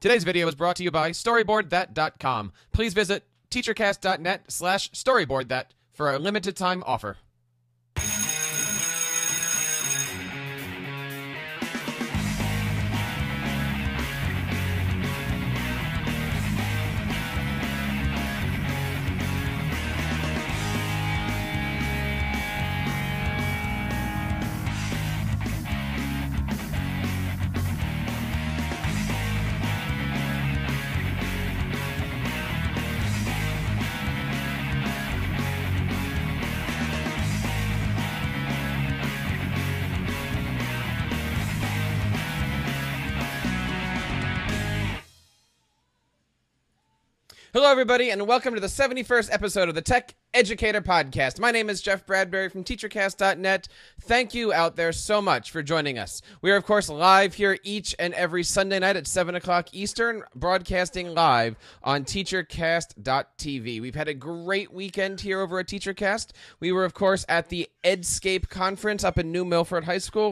Today's video is brought to you by StoryboardThat.com. Please visit TeacherCast.net/StoryboardThat for a limited time offer. Hello, everybody, and welcome to the 71st episode of the Tech Educator Podcast. My name is Jeff Bradbury from TeacherCast.net. Thank you out there so much for joining us. We are, of course, live here each and every Sunday night at 7 o'clock Eastern, broadcasting live on TeacherCast.tv. We've had a great weekend here over at TeacherCast. We were, of course, at the Edscape Conference up in New Milford High School.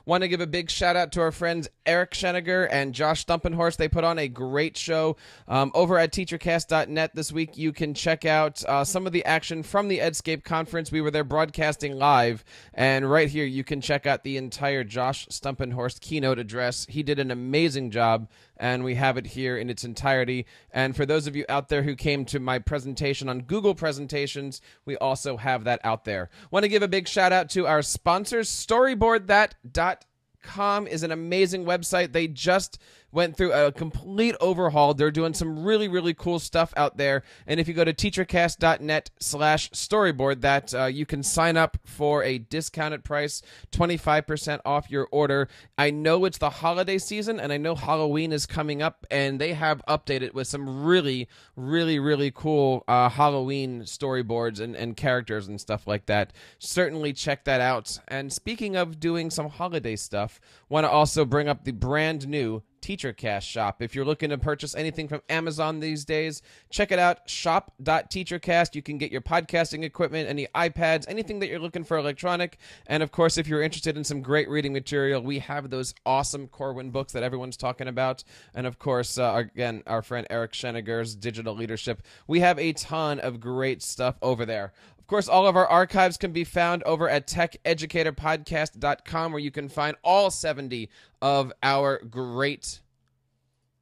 Want to give a big shout-out to our friends Eric Scheniger and Josh Stumpenhorst. They put on a great show over at TeacherCast.net this week. You can check out some of the action from the Edscape Conference. We were there broadcasting live, and right here you can check out the entire Josh Stumpenhorst keynote address. He did an amazing job, and we have it here in its entirety. And for those of you out there who came to my presentation on Google Presentations, we also have that out there. Want to give a big shout out to our sponsors. StoryboardThat.com is an amazing website. They just went through a complete overhaul. They're doing some really, really cool stuff out there. And if you go to teachercast.net/storyboard, you can sign up for a discounted price, 25% off your order. I know it's the holiday season, and I know Halloween is coming up, and they have updated with some really, really, really cool Halloween storyboards and characters and stuff like that. Certainly check that out. And speaking of doing some holiday stuff, want to also bring up the brand new TeacherCast shop. If you're looking to purchase anything from Amazon these days, check it out, shop.teachercast. You can get your podcasting equipment, any iPads, anything that you're looking for electronic. And of course, if you're interested in some great reading material, we have those awesome Corwin books that everyone's talking about. And of course, again, our friend Eric Scheniger's Digital Leadership. We have a ton of great stuff over there. Of course, all of our archives can be found over at techeducatorpodcast.com, where you can find all 70 of our great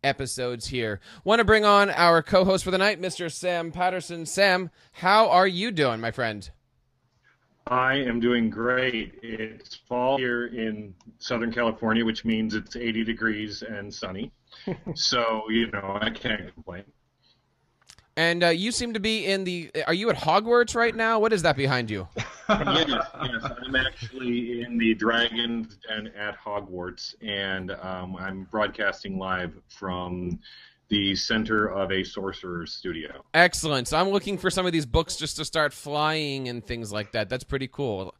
episodes here. Want to bring on our co-host for the night, Mr. Sam Patterson. Sam, how are you doing, my friend? I am doing great. It's fall here in Southern California, which means it's 80 degrees and sunny. So, I can't complain. And you seem to be in the... Are you at Hogwarts right now? What is that behind you? Yes. I'm actually in the Dragons and at Hogwarts, and I'm broadcasting live from the center of a sorcerer's studio. Excellent. So I'm looking for some of these books just to start flying and things like that. That's pretty cool.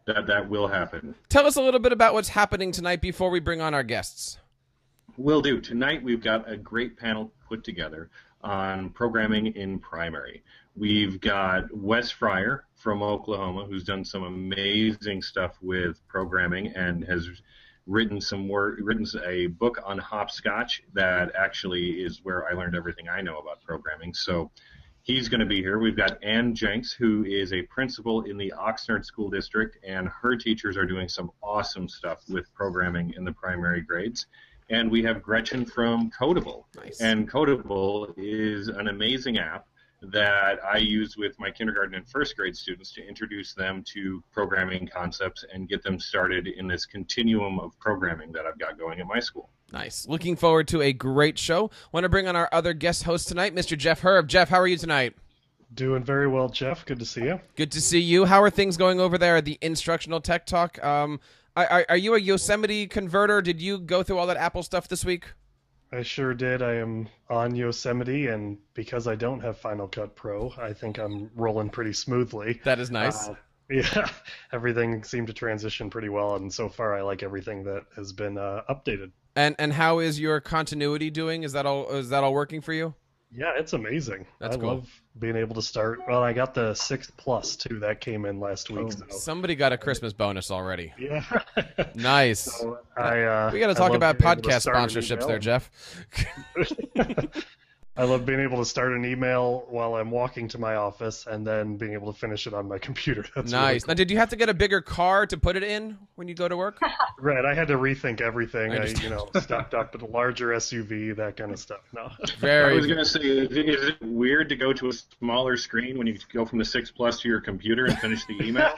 That will happen. Tell us a little bit about what's happening tonight before we bring on our guests. Will do. Tonight we've got a great panel put together on programming in primary. We've got Wes Fryer from Oklahoma, who's done some amazing stuff with programming and has written a book on hopscotch that actually is where I learned everything I know about programming. So he's going to be here. We've got Ann Jenks, who is a principal in the Oxnard School District, and her teachers are doing some awesome stuff with programming in the primary grades. And we have Gretchen from Codable. Nice. And Codable is an amazing app that I use with my kindergarten and first grade students to introduce them to programming concepts and get them started in this continuum of programming that I've got going at my school. Nice. Looking forward to a great show. Want to bring on our other guest host tonight, Mr. Jeff Herb. Jeff, how are you tonight? Doing very well, Jeff. Good to see you. Good to see you. How are things going over there at the Instructional Tech Talk? Are you a Yosemite converter? Did you go through all that Apple stuff this week? I sure did. I am on Yosemite, and because I don't have Final Cut Pro, I think I'm rolling pretty smoothly. That is nice. Yeah, everything seemed to transition pretty well, and so far I like everything that has been updated. And how is your continuity doing? Is that all working for you? Yeah, it's amazing. That's I cool. love being able to start. Well, I got the 6th Plus too. That came in last week. Oh. So Somebody got a Christmas bonus already. yeah. Nice. So We got to I talk love about being able to podcast start an sponsorships there, email. Jeff. I love being able to start an email while I'm walking to my office and then being able to finish it on my computer. That's really Nice. cool. Now, did you have to get a bigger car to put it in when you go to work? Right, I had to rethink everything. I I, understand. stepped up in a larger SUV, that kind of stuff. No. I Very. was going to say, is it weird to go to a smaller screen when you go from the 6 Plus to your computer and finish the email?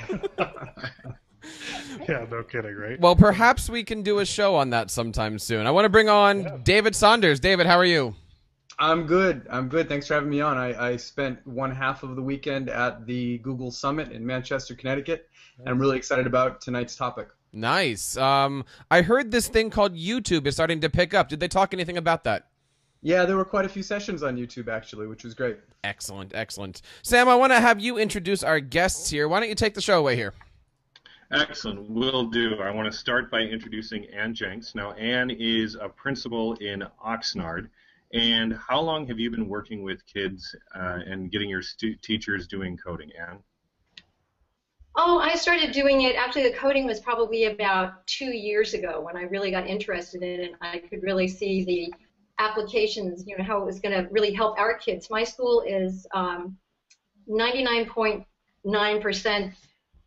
Yeah, no kidding, right? Well, perhaps we can do a show on that sometime soon. I want to bring on David Saunders. David, how are you? I'm good. Thanks for having me on. I spent one half of the weekend at the Google Summit in Manchester, Connecticut, and I'm really excited about tonight's topic. Nice. I heard this thing called YouTube is starting to pick up. Did they talk anything about that? Yeah, there were quite a few sessions on YouTube, actually, which was great. Excellent, excellent. Sam, I want to have you introduce our guests here. Why don't you take the show away here? Excellent. Will do. I want to start by introducing Ann Jenks. Now, Ann is a principal in Oxnard. And how long have you been working with kids and getting your teachers doing coding, Ann? Oh, I started doing it, actually the coding was probably about 2 years ago when I really got interested in it and I could really see the applications, how it was going to really help our kids. My school is 99.9%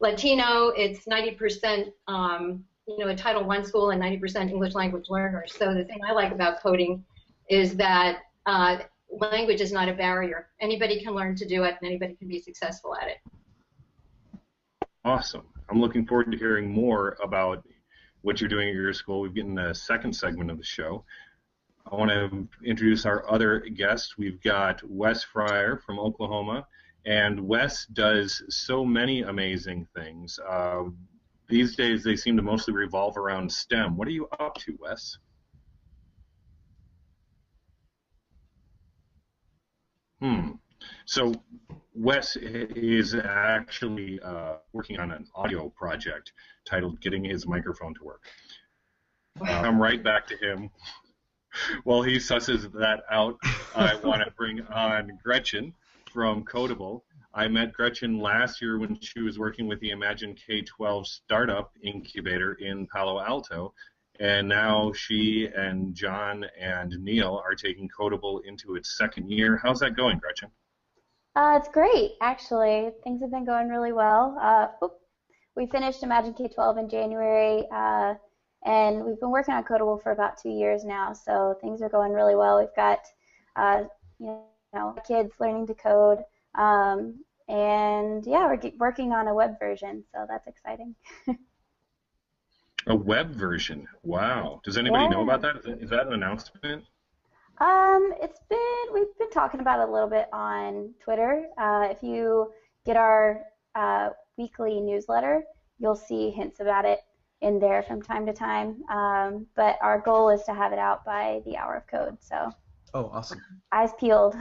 Latino, it's 90% a Title I school and 90% English language learners. So the thing I like about coding is that language is not a barrier. Anybody can learn to do it and anybody can be successful at it. Awesome. I'm looking forward to hearing more about what you're doing at your school. We've gotten the second segment of the show. I want to introduce our other guest. We've got Wes Fryer from Oklahoma, and Wes does so many amazing things. These days they seem to mostly revolve around STEM. What are you up to, Wes? So Wes is actually working on an audio project titled Getting His Microphone to Work. I'm right back to him. While he susses that out, I want to bring on Gretchen from Codable. I met Gretchen last year when she was working with the Imagine K-12 startup incubator in Palo Alto. And now she and John and Neil are taking Codable into its second year. How's that going, Gretchen? It's great, actually. Things have been going really well. We finished Imagine K-12 in January, and we've been working on Codable for about 2 years now, so things are going really well. We've got, kids learning to code, and yeah, we're working on a web version, so that's exciting. A web version. Wow. Does anybody know about that? Is that an announcement? We've been talking about it a little bit on Twitter. If you get our weekly newsletter, you'll see hints about it in there from time to time. But our goal is to have it out by the hour of code. So. Oh, awesome. Eyes peeled.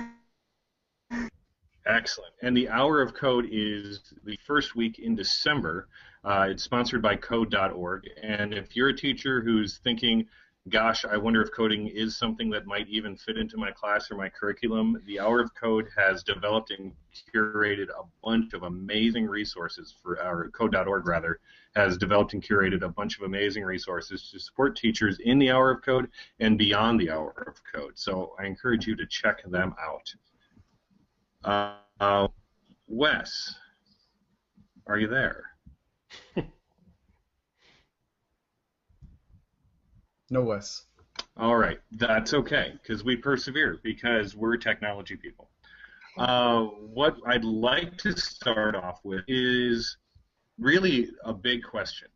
Excellent. And the Hour of Code is the first week in December. It's sponsored by code.org. And if you're a teacher who's thinking, gosh, I wonder if coding is something that might even fit into my class or my curriculum, the Hour of Code has developed and curated a bunch of amazing resources for our code.org rather, has developed and curated a bunch of amazing resources to support teachers in the Hour of Code and beyond the Hour of Code. So I encourage you to check them out. Wes, are you there? No, Wes. All right, that's okay, because we persevere, because we're technology people. What I'd like to start off with is really a big question,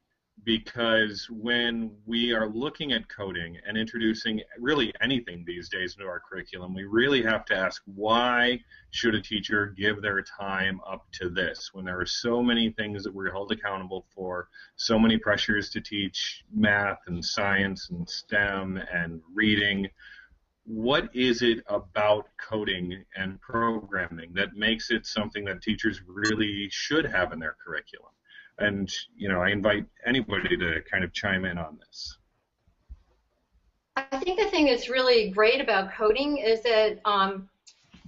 because when we are looking at coding and introducing really anything these days into our curriculum, we really have to ask, why should a teacher give their time up to this when there are so many things that we're held accountable for, so many pressures to teach math and science and STEM and reading? What is it about coding and programming that makes it something that teachers really should have in their curriculum? And, I invite anybody to kind of chime in on this. I think the thing that's really great about coding is that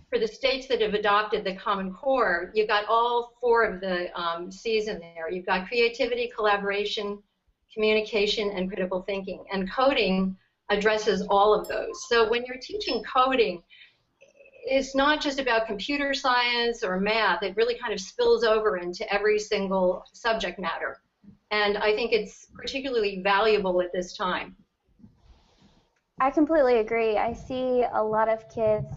for the states that have adopted the Common Core, you've got all 4 of the C's in there. You've got creativity, collaboration, communication, and critical thinking. And coding addresses all of those. So when you're teaching coding, it's not just about computer science or math. It really kind of spills over into every single subject matter. And I think it's particularly valuable at this time. I completely agree. I see a lot of kids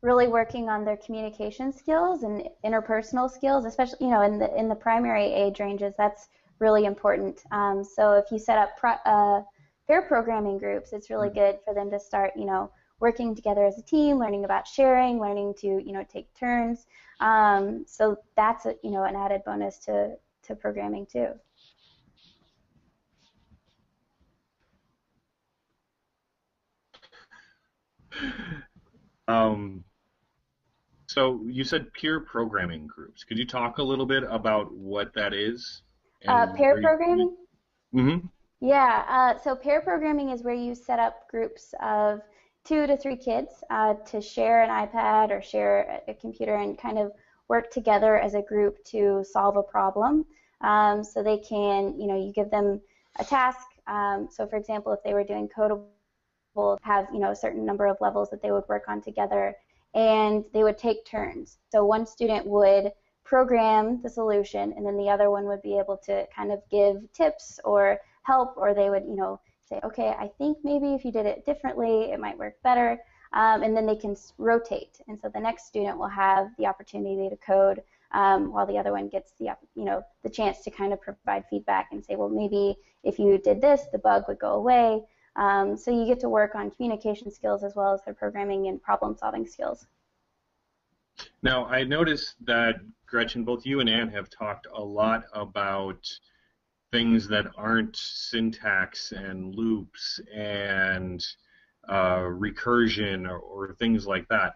really working on their communication skills and interpersonal skills, especially in the primary age ranges. That's really important. So if you set up pair programming groups, it's really good for them to start working together as a team, learning about sharing, learning to take turns. So that's an added bonus to programming too. So you said peer programming groups. Could you talk a little bit about what that is? Pair programming? Mm-hmm. Yeah, so pair programming is where you set up groups of 2 to 3 kids to share an iPad or share a computer and kind of work together as a group to solve a problem. So they can, you give them a task. So for example, if they were doing Codable, have a certain number of levels that they would work on together, and they would take turns. So one student would program the solution, and then the other one would be able to kind of give tips or help, or they would say, okay, I think maybe if you did it differently, it might work better, and then they can rotate, and so the next student will have the opportunity to code while the other one gets the chance to kind of provide feedback and say, well, maybe if you did this, the bug would go away. So you get to work on communication skills as well as their programming and problem-solving skills. Now, I noticed that, Gretchen, both you and Ann have talked a lot about things that aren't syntax and loops and recursion or things like that.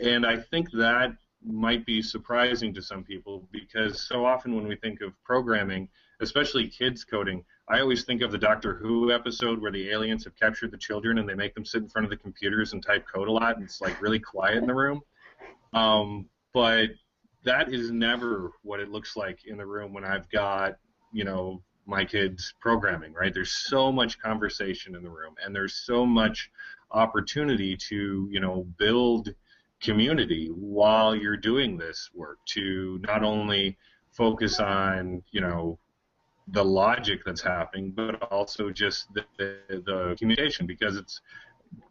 And I think that might be surprising to some people, because so often when we think of programming, especially kids coding, I always think of the Doctor Who episode where the aliens have captured the children and they make them sit in front of the computers and type code a lot, and it's like really quiet in the room. But that is never what it looks like in the room when I've got, my kids programming, right? There's so much conversation in the room, and there's so much opportunity to, build community while you're doing this work, to not only focus on, the logic that's happening, but also just the communication, because it's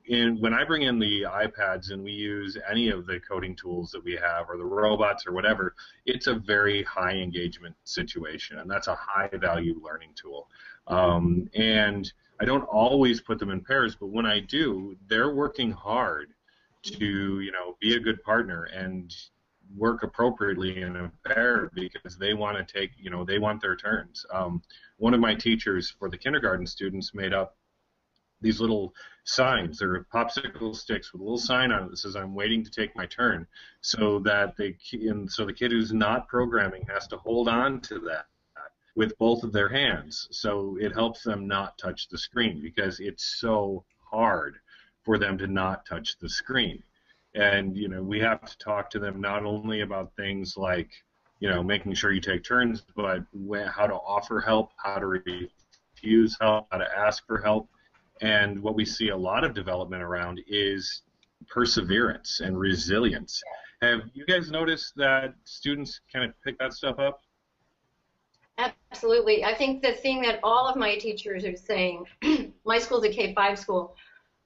when I bring in the iPads and we use any of the coding tools that we have, or the robots or whatever, it's a very high engagement situation, and that's a high value learning tool. And I don't always put them in pairs, but when I do, they're working hard to be a good partner and work appropriately in a pair, because they want to take, they want their turns. One of my teachers for the kindergarten students made up these little signs. They're popsicle sticks with a little sign on it that says, "I'm waiting to take my turn," so that the kid who's not programming has to hold on to that with both of their hands. So it helps them not touch the screen, because it's so hard for them to not touch the screen. And we have to talk to them not only about things like making sure you take turns, but how to offer help, how to refuse help, how to ask for help. And what we see a lot of development around is perseverance and resilience. Have you guys noticed that students kind of pick that stuff up? Absolutely. I think the thing that all of my teachers are saying, my school's a K-5 school,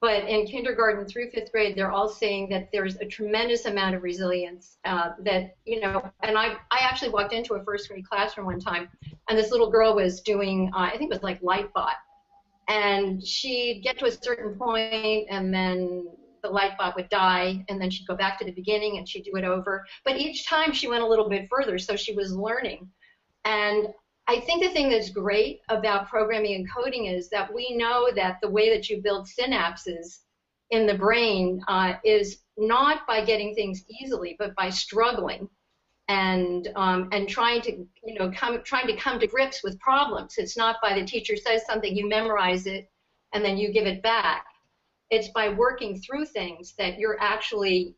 but in kindergarten through 5th grade, they're all saying that there's a tremendous amount of resilience and I actually walked into a 1st grade classroom one time, and this little girl was doing, I think it was like Lightbot, and she'd get to a certain point, and then the Lightbot would die, and then she'd go back to the beginning, and she'd do it over. But each time she went a little bit further, so she was learning. And I think the thing that's great about programming and coding is that we know that the way that you build synapses in the brain is not by getting things easily, but by struggling and trying to come to grips with problems. It's not by the teacher says something, you memorize it, and then you give it back. it's by working through things that you're actually,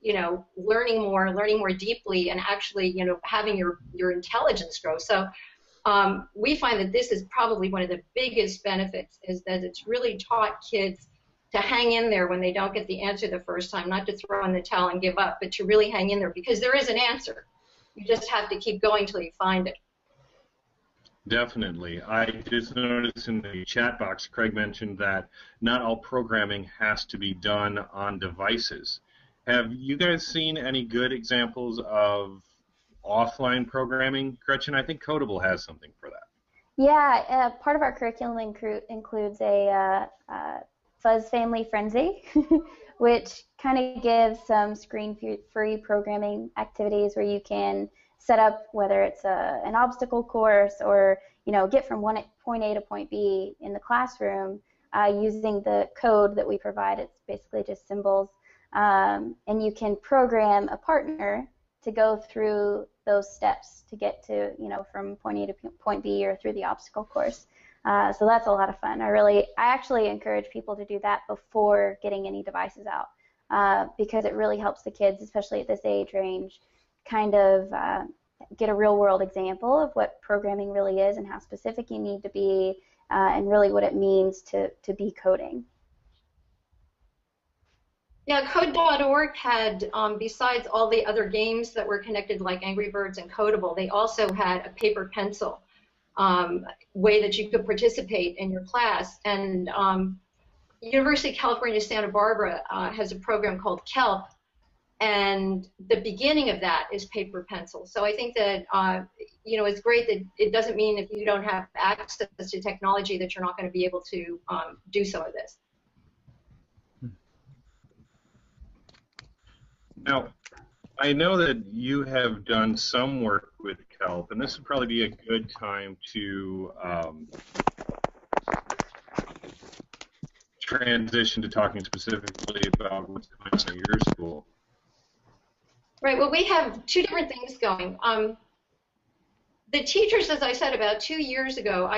learning more deeply, and actually, having your intelligence grow. So we find that this is probably one of the biggest benefits, is that it's really taught kids to hang in there when they don't get the answer the first time, not to throw in the towel and give up, but to really hang in there, because there is an answer. You just have to keep going till you find it. Definitely. I just noticed in the chat box, Craig mentioned that not all programming has to be done on devices. Have you guys seen any good examples of offline programming? Gretchen, I think Codable has something for that. Yeah, part of our curriculum includes a Fuzz Family Frenzy, which kind of gives some screen-free programming activities where you can set up, whether it's an obstacle course or get from point A to point B in the classroom using the code that we provide. It's basically just symbols, and you can program a partner to go through those steps to get to from point A to point B or through the obstacle course. So that's a lot of fun. I actually encourage people to do that before getting any devices out, because it really helps the kids, especially at this age range, kind of get a real-world example of what programming really is and how specific you need to be, and really what it means to be coding. Yeah, Code.org had, besides all the other games that were connected like Angry Birds and Codable, they also had a paper pencil way that you could participate in your class. And University of California, Santa Barbara has a program called KELP, and the beginning of that is paper pencil. So I think that it's great that it doesn't mean if you don't have access to technology that you're not going to be able to do some of this. Now, I know that you have done some work with KELP, and this would probably be a good time to transition to talking specifically about what's going on at your school. Right. Well, we have two different things going. The teachers, as I said, about 2 years ago,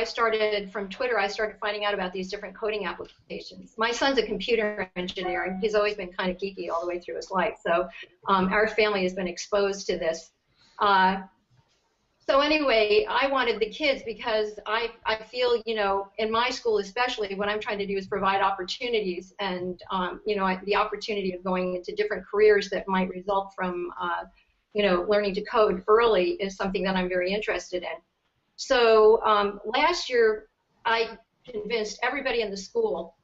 from Twitter, I started finding out about these different coding applications. My son's a computer engineer, and he's always been kind of geeky all the way through his life. So our family has been exposed to this. So anyway, I wanted the kids, because I feel, in my school especially, what I'm trying to do is provide opportunities, and, the opportunity of going into different careers that might result from learning to code early is something that I'm very interested in. So last year, I convinced everybody in the school,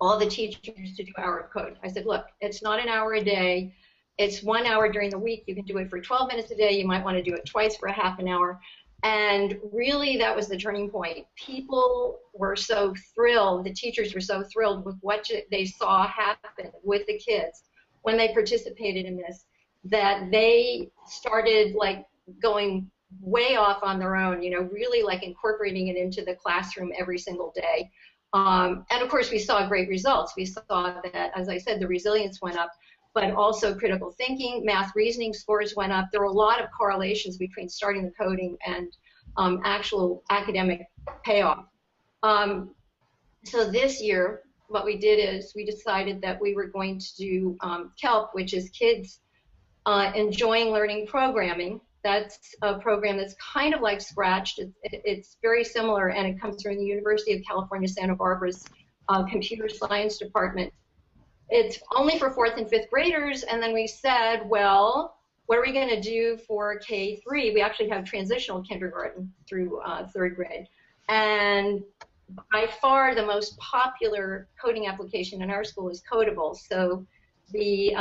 all the teachers, to do an hour of code. I said, look, it's not an hour a day. It's 1 hour during the week. You can do it for 12 minutes a day. You might want to do it twice for a half an hour. And really, that was the turning point. People were so thrilled, the teachers were so thrilled with what they saw happen with the kids when they participated in this, that they started going way off on their own, really incorporating it into the classroom every single day. And of course, we saw great results. We saw that, as I said, the resilience went up, but also critical thinking, math reasoning scores went up. There were a lot of correlations between starting the coding and actual academic payoff. So this year, what we did is we decided that we were going to do KELP, which is Kids Enjoying Learning Programming. That's a program that's kind of like Scratch. It's very similar, and it comes from the University of California, Santa Barbara's computer science department. It's only for 4th and 5th graders, and then we said, well, what are we going to do for K-3? We actually have transitional kindergarten through 3rd grade. And by far the most popular coding application in our school is Codable. So the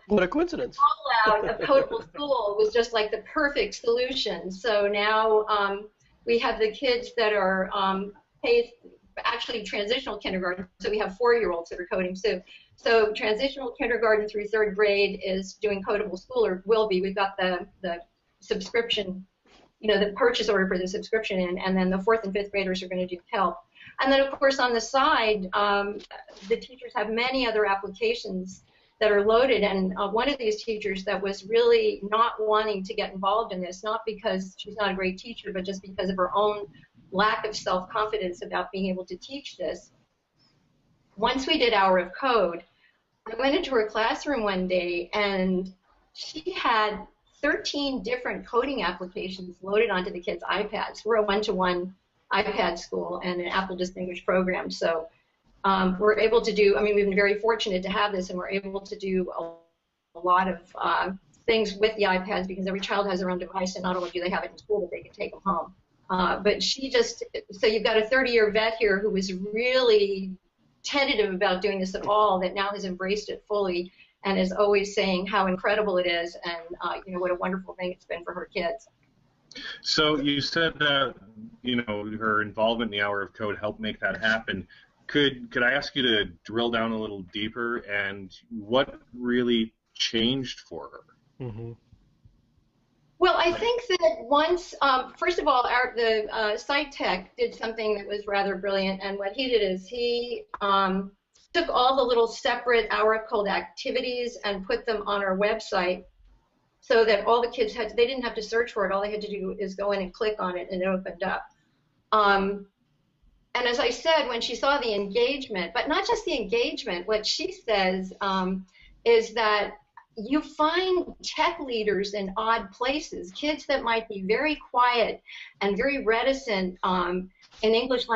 what a coincidence. rollout of Codable School was just like the perfect solution. So now we have the kids that are actually transitional kindergarten, so we have 4-year-olds that are coding. So transitional kindergarten through 3rd grade is doing Codable School, or will be. We've got the subscription, the purchase order for the subscription in, and then the 4th and 5th graders are going to do KELP. And then, of course, on the side, the teachers have many other applications that are loaded, and one of these teachers that was really not wanting to get involved in this, not because she's not a great teacher, but just because of her own lack of self-confidence about being able to teach this, once we did Hour of Code, I went into her classroom one day and she had 13 different coding applications loaded onto the kids' iPads. We're a one-to-one iPad school and an Apple Distinguished program. So we're able to do, I mean, we've been very fortunate to have this, and we're able to do a lot of things with the iPads because every child has their own device, and not only do they have it in school, but they can take them home. But she just, so you've got a 30-year vet here who was really tentative about doing this at all, that now has embraced it fully and is always saying how incredible it is and you know, what a wonderful thing it's been for her kids. So you said that, you know, her involvement in the Hour of Code helped make that happen. Could I ask you to drill down a little deeper, and what really changed for her? Mm-hmm. Well, I think that once, first of all, the site tech did something that was rather brilliant, and what he did is he took all the little separate Hour of Code activities and put them on our website so that all the kids they didn't have to search for it. All they had to do is go in and click on it, and it opened up. And as I said, when she saw the engagement, but not just the engagement, what she says is that you find tech leaders in odd places, kids that might be very quiet and very reticent in English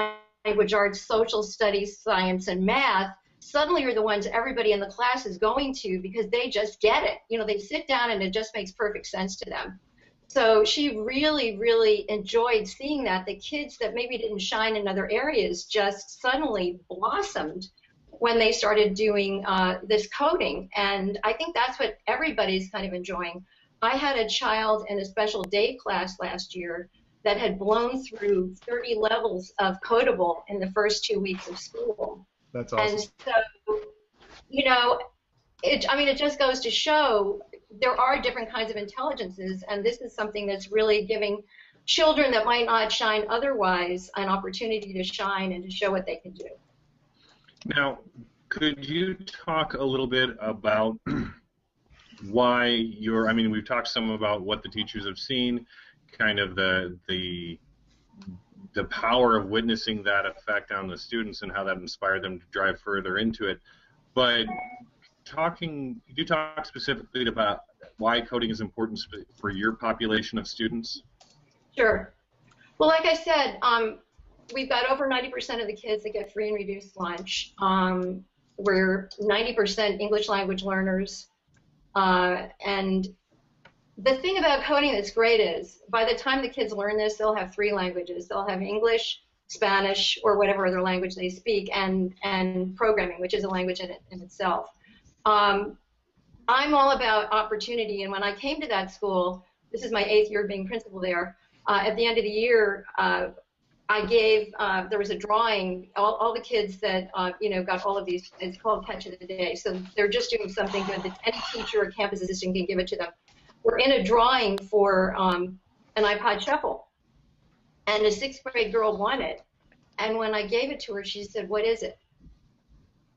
language arts, social studies, science, and math, suddenly are the ones everybody in the class is going to because they just get it. You know, they sit down and it just makes perfect sense to them. So she really, really enjoyed seeing that. The kids that maybe didn't shine in other areas just suddenly blossomed when they started doing this coding. And I think that's what everybody's kind of enjoying. I had a child in a special day class last year that had blown through 30 levels of Codable in the first 2 weeks of school. That's awesome. And so, you know, it just goes to show there are different kinds of intelligences, and this is something that's really giving children that might not shine otherwise an opportunity to shine and to show what they can do. Now, could you talk a little bit about why I mean, we've talked some about what the teachers have seen, kind of the power of witnessing that effect on the students and how that inspired them to drive further into it. But could you talk specifically about why coding is important for your population of students? Sure. Well, like I said, we've got over 90% of the kids that get free and reduced lunch. We're 90% English language learners. And the thing about coding that's great is by the time the kids learn this, they'll have 3 languages. They'll have English, Spanish, or whatever other language they speak, and programming, which is a language in itself. I'm all about opportunity, and when I came to that school, this is my 8th year being principal there, at the end of the year, I gave, there was a drawing, all the kids that, you know, got all of these, it's called Catch of the Day, so they're just doing something good that any teacher or campus assistant can give it to them. We're in a drawing for an iPod Shuffle, and a 6th grade girl won it, and when I gave it to her, she said, "What is it?"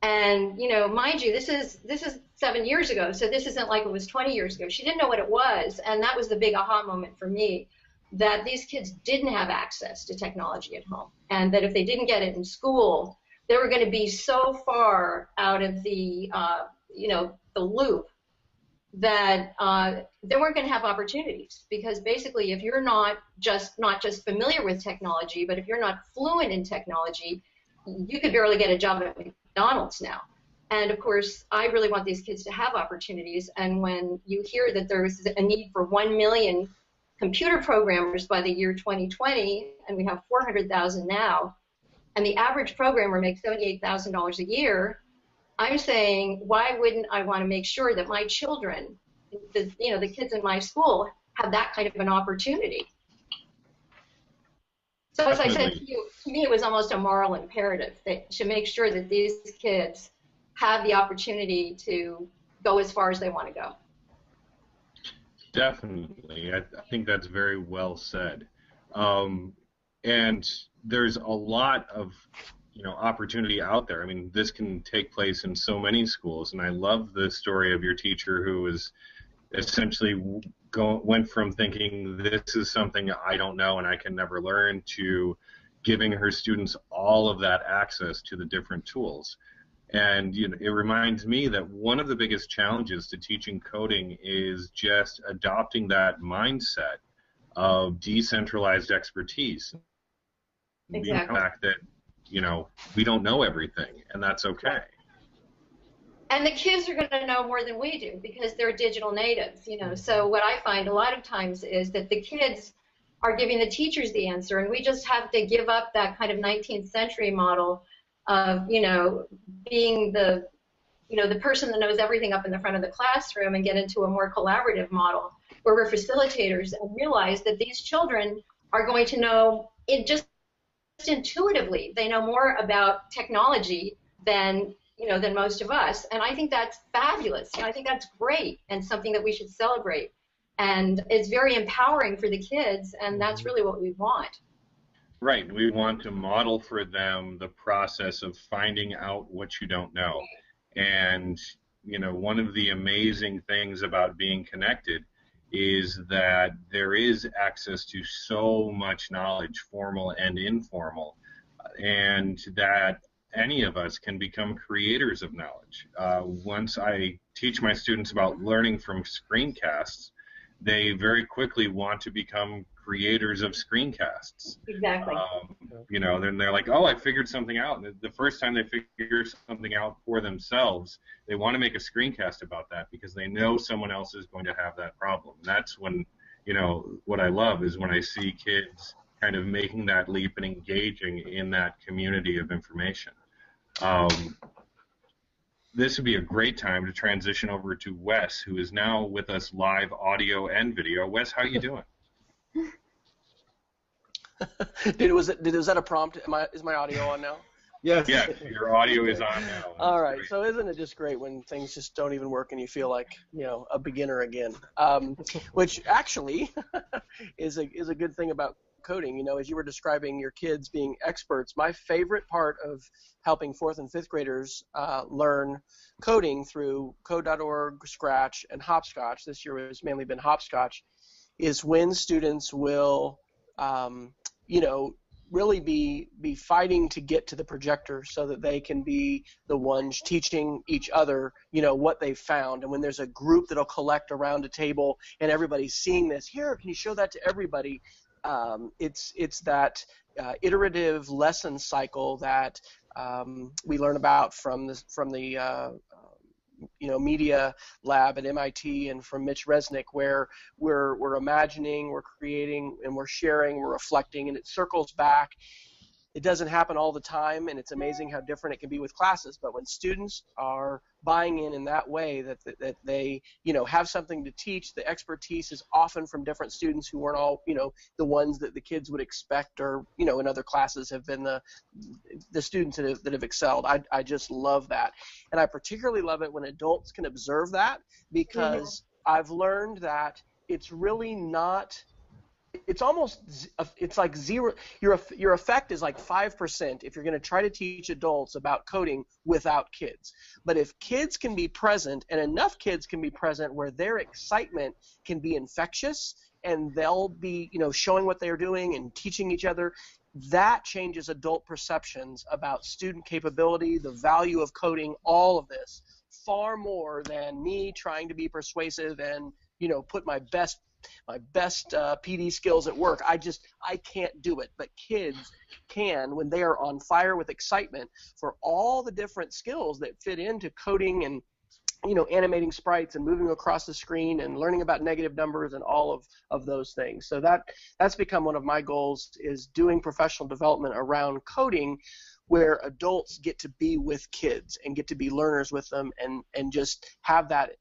And, you know, mind you, this is 7 years ago, so this isn't like it was 20 years ago. She didn't know what it was, and that was the big aha moment for me, that these kids didn't have access to technology at home, and that if they didn't get it in school, they were going to be so far out of the, you know, the loop that they weren't going to have opportunities, because basically if you're not just familiar with technology, but if you're not fluent in technology, you could barely get a job at McDonald's now. And of course, I really want these kids to have opportunities, and when you hear that there's a need for 1 million computer programmers by the year 2020, and we have 400,000 now, and the average programmer makes $78,000 a year, I'm saying, why wouldn't I want to make sure that my children, the kids in my school, have that kind of an opportunity? So as I said to you, to me it was almost a moral imperative to make sure that these kids have the opportunity to go as far as they want to go. Definitely. I think that's very well said. And there's a lot of opportunity out there. I mean, this can take place in so many schools, and I love the story of your teacher who was essentially went from thinking this is something I don't know and I can never learn to giving her students all of that access to the different tools. And it reminds me that one of the biggest challenges to teaching coding is just adopting that mindset of decentralized expertise. Exactly. The fact that, we don't know everything, and that's okay. And the kids are going to know more than we do because they're digital natives, So what I find a lot of times is that the kids are giving the teachers the answer, and we just have to give up that kind of 19th century model of, being the person that knows everything up in the front of the classroom and get into a more collaborative model where we're facilitators and realize that these children are going to know it just intuitively. They know more about technology than most of us, and I think that's fabulous. I think that's great and something that we should celebrate. And it's very empowering for the kids, and that's really what we want. Right. We want to model for them the process of finding out what you don't know. And, one of the amazing things about being connected is that there is access to so much knowledge, formal and informal, and that any of us can become creators of knowledge. Once I teach my students about learning from screencasts, they very quickly want to become creators of screencasts. Exactly. Then they're like, oh, I figured something out. And the first time they figure something out for themselves, they want to make a screencast about that because they know someone else is going to have that problem. And that's when, what I love is when I see kids kind of making that leap and engaging in that community of information. This would be a great time to transition over to Wes, who is now with us live, audio and video. Wes, how are you doing? Was that a prompt? Is my audio on now? Yes. Yeah, your audio is on now. All right. Great. So isn't it just great when things just don't even work and you feel like a beginner again? Which actually is a good thing about coding. As you were describing your kids being experts, my favorite part of helping 4th and 5th graders learn coding through code.org, Scratch, and Hopscotch, this year has mainly been Hopscotch, is when students will really be fighting to get to the projector so that they can be the ones teaching each other, what they've found. And when there's a group that'll collect around a table and everybody's seeing this, here, can you show that to everybody? It's that iterative lesson cycle that we learn about from the media lab at MIT and from Mitch Resnick, where we're imagining, we're creating, and we're sharing, we're reflecting, and it circles back. It doesn't happen all the time, and it's amazing how different it can be with classes. But when students are buying in that way, that they have something to teach, the expertise is often from different students who weren't all the ones that the kids would expect, or in other classes have been the students that have excelled. I just love that, and I particularly love it when adults can observe that, because I've learned that it's really not. It's like zero. Your effect is like 5% if you're going to try to teach adults about coding without kids. But if kids can be present, and enough kids can be present where their excitement can be infectious, and they'll be showing what they're doing and teaching each other, that changes adult perceptions about student capability, the value of coding, all of this, far more than me trying to be persuasive and put my best PD skills at work. I can't do it, but kids can when they are on fire with excitement for all the different skills that fit into coding and animating sprites and moving across the screen and learning about negative numbers and all of those things. So that's become one of my goals, is doing professional development around coding where adults get to be with kids and get to be learners with them and just have that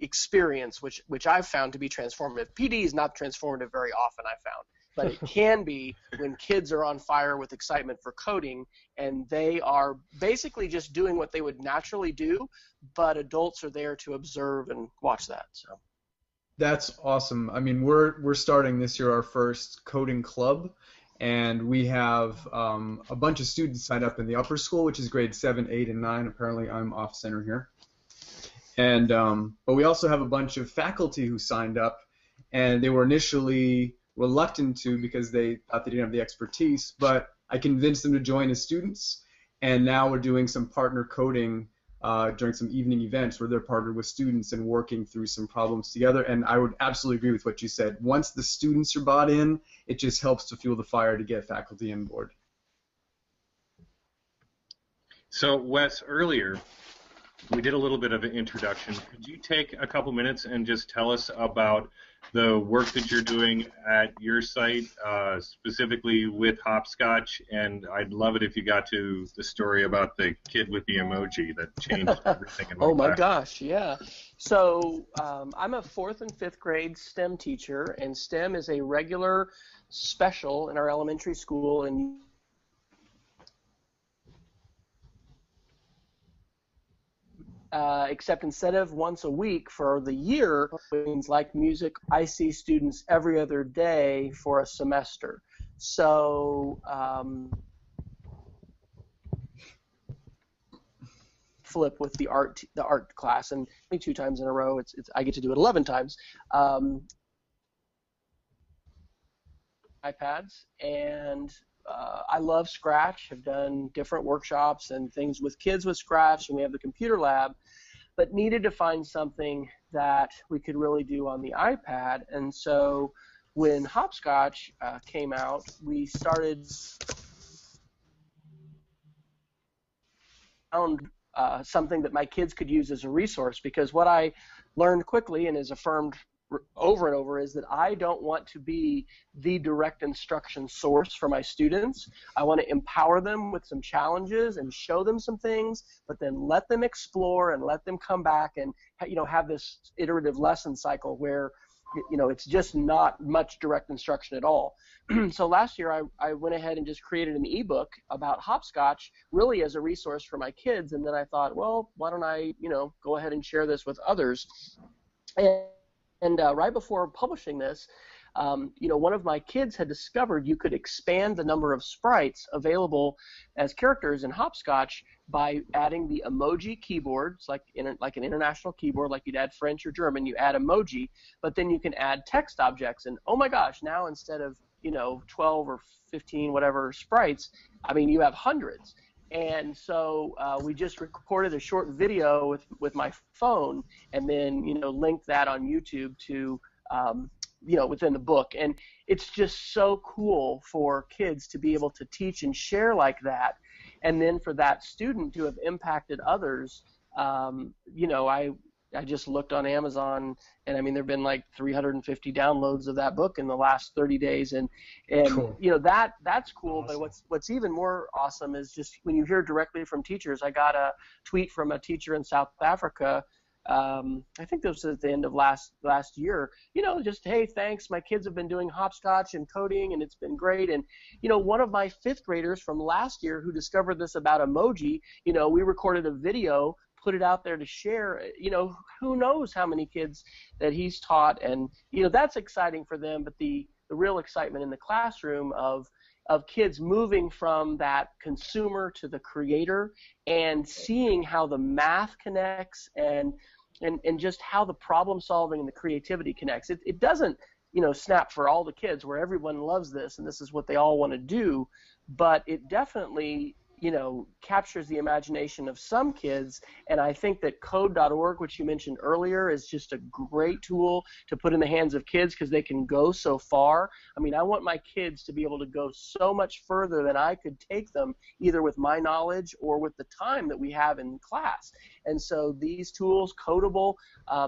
experience, which I've found to be transformative. PD is not transformative very often, I found, but it can be when kids are on fire with excitement for coding and they are basically just doing what they would naturally do, but adults are there to observe and watch that. So that's awesome. I mean, we're starting this year our first coding club, and we have a bunch of students signed up in the upper school, which is grades 7, 8, and 9. Apparently, I'm off center here. And but we also have a bunch of faculty who signed up, and they were initially reluctant to because they thought they didn't have the expertise. But I convinced them to join as students, And now we're doing some partner coding during some evening events where they're partnered with students and working through some problems together. And I would absolutely agree with what you said. Once the students are bought in, it just helps to fuel the fire to get faculty on board. So, Wes, earlier we did a little bit of an introduction. Could you take a couple minutes and just tell us about the work that you're doing at your site, specifically with Hopscotch? And I'd love it if you got to the story about the kid with the emoji that changed everything in my Oh my class. gosh, yeah. So I'm a 4th and 5th grade STEM teacher, and STEM is a regular special in our elementary school, and except instead of once a week for the year, things like music, I see students every other day for a semester. So flip with the art class, and 22 times in a row. I get to do it 11 times. iPads, and I love Scratch. Have done different workshops and things with kids with Scratch, and we have the computer lab, but needed to find something that we could really do on the iPad. And so when Hopscotch came out, we started something that my kids could use as a resource, because what I learned quickly and is affirmed over and over is that I don't want to be the direct instruction source for my students. I want to empower them with some challenges and show them some things, but then let them explore and let them come back and have this iterative lesson cycle where it's just not much direct instruction at all. So last year I went ahead and just created an ebook about Hopscotch, really as a resource for my kids, and then I thought, well, why don't I go ahead and share this with others. And right before publishing this, one of my kids had discovered you could expand the number of sprites available as characters in Hopscotch by adding the emoji keyboards, like an international keyboard, like you'd add French or German, you add emoji, but then you can add text objects. And oh my gosh, now instead of 12 or 15 whatever sprites, you have hundreds. And so we just recorded a short video with my phone, and then linked that on YouTube to within the book. And it's just so cool for kids to be able to teach and share like that, and then for that student to have impacted others. I just looked on Amazon, and there have been like 350 downloads of that book in the last 30 days, and Cool. That's cool. Awesome. But what's even more awesome is just when you hear directly from teachers. I got a tweet from a teacher in South Africa. I think this was at the end of last year. Just, hey, thanks. My kids have been doing Hopscotch and coding, and it's been great. And one of my 5th graders from last year who discovered this about emoji. We recorded a video, put it out there to share. Who knows how many kids that he's taught, and that's exciting for them. But the real excitement in the classroom of kids moving from that consumer to the creator, and seeing how the math connects and just how the problem solving and the creativity connects. It doesn't snap for all the kids where everyone loves this and this is what they all want to do, but it definitely captures the imagination of some kids. And I think that code.org, which you mentioned earlier, is just a great tool to put in the hands of kids, because they can go so far. I want my kids to be able to go so much further than I could take them, either with my knowledge or with the time that we have in class. And so these tools, Codable,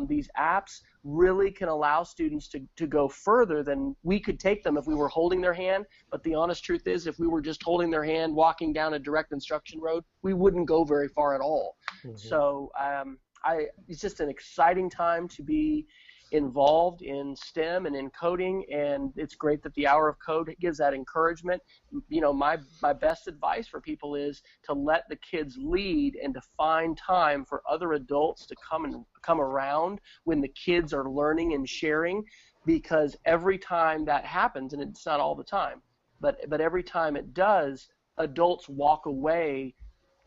these apps, really can allow students to go further than we could take them if we were holding their hand. But the honest truth is, if we were just holding their hand walking down a direct instruction road, we wouldn't go very far at all. Mm-hmm. So it's just an exciting time to be involved in STEM and in coding, and it's great that the Hour of Code gives that encouragement. My best advice for people is to let the kids lead and to find time for other adults to come around when the kids are learning and sharing, because every time that happens, and it's not all the time, but every time it does, adults walk away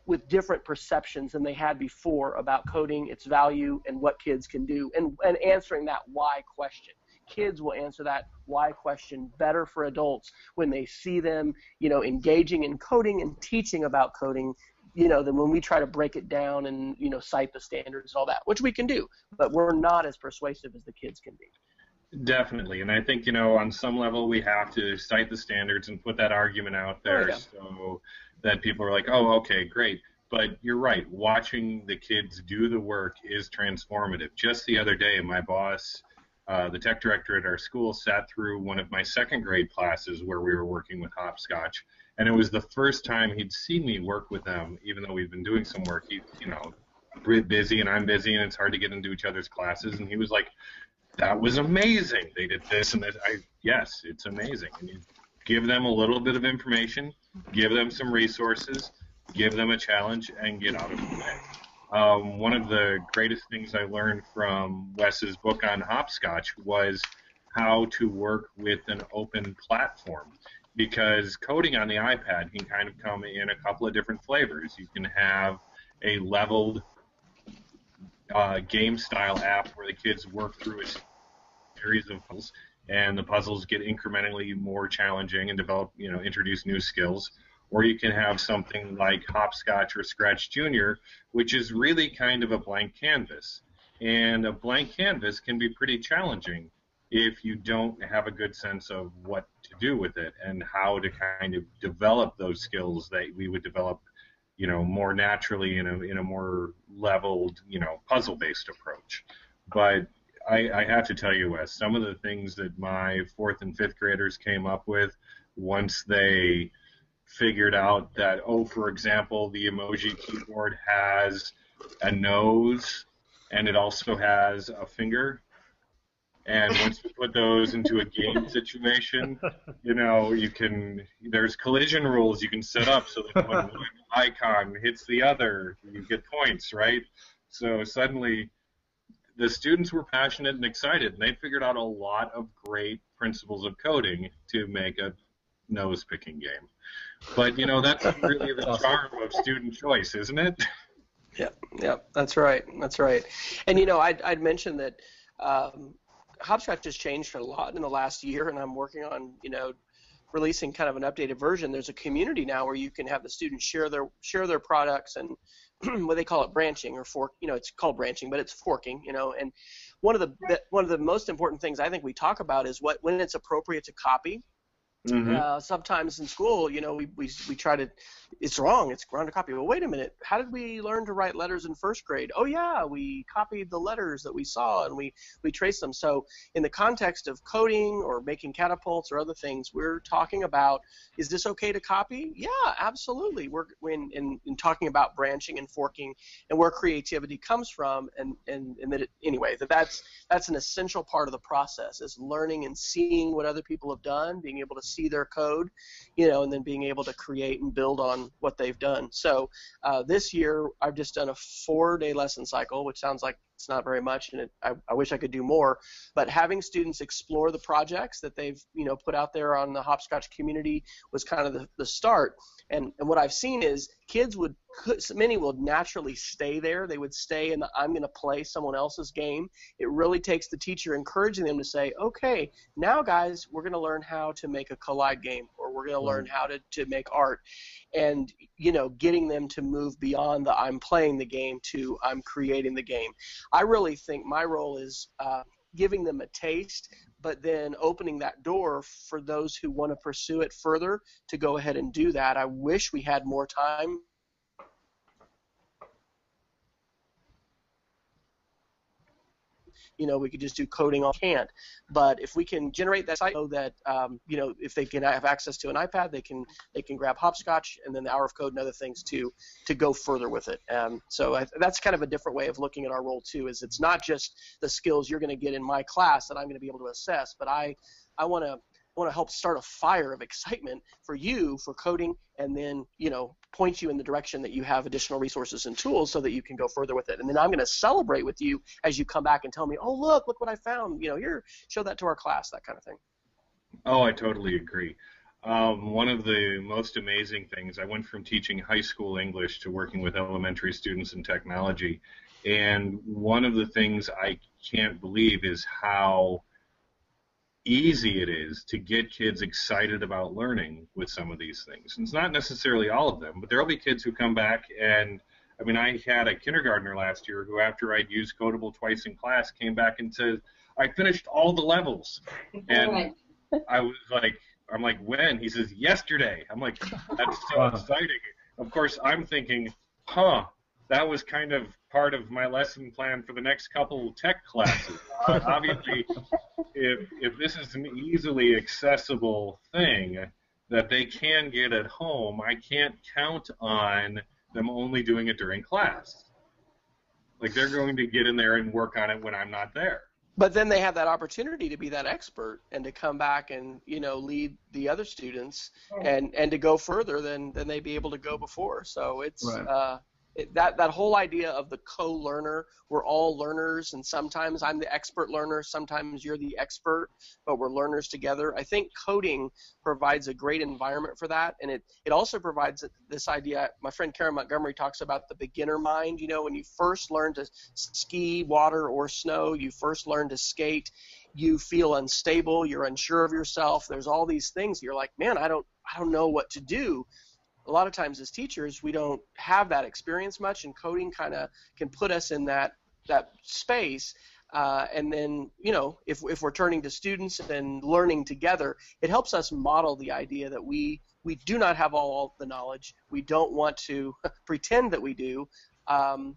with different perceptions than they had before about coding, its value, and what kids can do, and answering that why question. Kids will answer that why question better for adults when they see them, engaging in coding and teaching about coding than when we try to break it down and, cite the standards and all that, which we can do, but we're not as persuasive as the kids can be. Definitely, and I think, on some level we have to cite the standards and put that argument out there so that people are like, oh, okay, great. But you're right, watching the kids do the work is transformative. Just the other day, my boss, the tech director at our school, sat through one of my second grade classes where we were working with hopscotch, and it was the first time he'd seen me work with them, even though we've been doing some work. He's, busy and I'm busy, and it's hard to get into each other's classes, and he was like, that was amazing. They did this and that. Yes, it's amazing. And you give them a little bit of information, give them some resources, give them a challenge, and get out of the way. One of the greatest things I learned from Wes's book on hopscotch was how to work with an open platform, because coding on the iPad can kind of come in a couple of different flavors. You can have a leveled game-style app where the kids work through a series of puzzles, and the puzzles get incrementally more challenging and develop, introduce new skills. Or you can have something like Hopscotch or Scratch Junior, which is really kind of a blank canvas. And a blank canvas can be pretty challenging if you don't have a good sense of what to do with it and how to kind of develop those skills that we would develop, more naturally in a more leveled, puzzle-based approach. But I have to tell you, Wes, some of the things that my 4th and 5th graders came up with once they figured out that, for example, the emoji keyboard has a nose and it also has a finger. And once you put those into a game situation, there's collision rules you can set up so that when one icon hits the other, you get points, right? So suddenly the students were passionate and excited, and they figured out a lot of great principles of coding to make a nose-picking game. But, that's really the charm of student choice, isn't it? Yeah, that's right. And, I'd mentioned that Hopscotch has changed a lot in the last year, and I'm working on, releasing kind of an updated version. There's a community now where you can have the students share their products and what they call it, branching or fork. It's called branching, but it's forking. And one of the most important things I think we talk about is when it's appropriate to copy. Mm-hmm. Sometimes in school, we try to, it's wrong to copy. Well, wait a minute, how did we learn to write letters in 1st grade? Oh yeah, we copied the letters that we saw and we traced them. So in the context of coding or making catapults or other things, we're talking about, is this okay to copy? Yeah, absolutely. We're in talking about branching and forking and where creativity comes from, and that that's an essential part of the process, is learning and seeing what other people have done, being able to see their code, and then being able to create and build on what they've done. So this year I've just done a 4-day lesson cycle, which sounds like it's not very much, and I wish I could do more, but having students explore the projects that they've put out there on the Hopscotch community was kind of the start. And what I've seen is many will naturally stay there. They would stay in the I'm going to play someone else's game. It really takes the teacher encouraging them to say, okay, now guys, we're going to learn how to make a Collide game, or we're going to learn how to make art. And, getting them to move beyond the I'm playing the game to I'm creating the game. I really think my role is giving them a taste, but then opening that door for those who want to pursue it further to go ahead and do that. I wish we had more time. We could just do coding on can't. But if we can generate that site so that, if they can have access to an iPad, they can grab Hopscotch and then the Hour of Code and other things to go further with it. So that's kind of a different way of looking at our role too. Is it's not just the skills you're going to get in my class that I'm going to be able to assess, but I want to help start a fire of excitement for you for coding, and then point you in the direction that you have additional resources and tools so that you can go further with it. And then I'm going to celebrate with you as you come back and tell me, oh look what I found, here, show that to our class, that kind of thing. Oh, I totally agree. One of the most amazing things, I went from teaching high school English to working with elementary students in technology, and one of the things I can't believe is how easy it is to get kids excited about learning with some of these things. And it's not necessarily all of them, but there will be kids who come back and, I mean, I had a kindergartner last year who, after I'd used Codable twice in class, came back and said, I finished all the levels. And I was like, I'm like, when? He says, yesterday. I'm like, that's so exciting. Of course, I'm thinking, that was kind of part of my lesson plan for the next couple tech classes. Obviously, if this is an easily accessible thing that they can get at home, I can't count on them only doing it during class. Like, they're going to get in there and work on it when I'm not there. But then they have that opportunity to be that expert and to come back and, you know, lead the other students and to go further than they'd be able to go before. So it's that whole idea of the co-learner, we're all learners, and sometimes I'm the expert learner, sometimes you're the expert, but we're learners together. I think coding provides a great environment for that, and it also provides this idea. My friend Karen Montgomery talks about the beginner mind. You know, when you first learn to ski, water, or snow, you first learn to skate, you feel unstable, you're unsure of yourself. There's all these things. You're like, man, I don't know what to do. A lot of times as teachers, we don't have that experience much, and coding kind of can put us in that space. And then, you know, if we're turning to students and learning together, it helps us model the idea that we do not have all the knowledge. We don't want to pretend that we do, and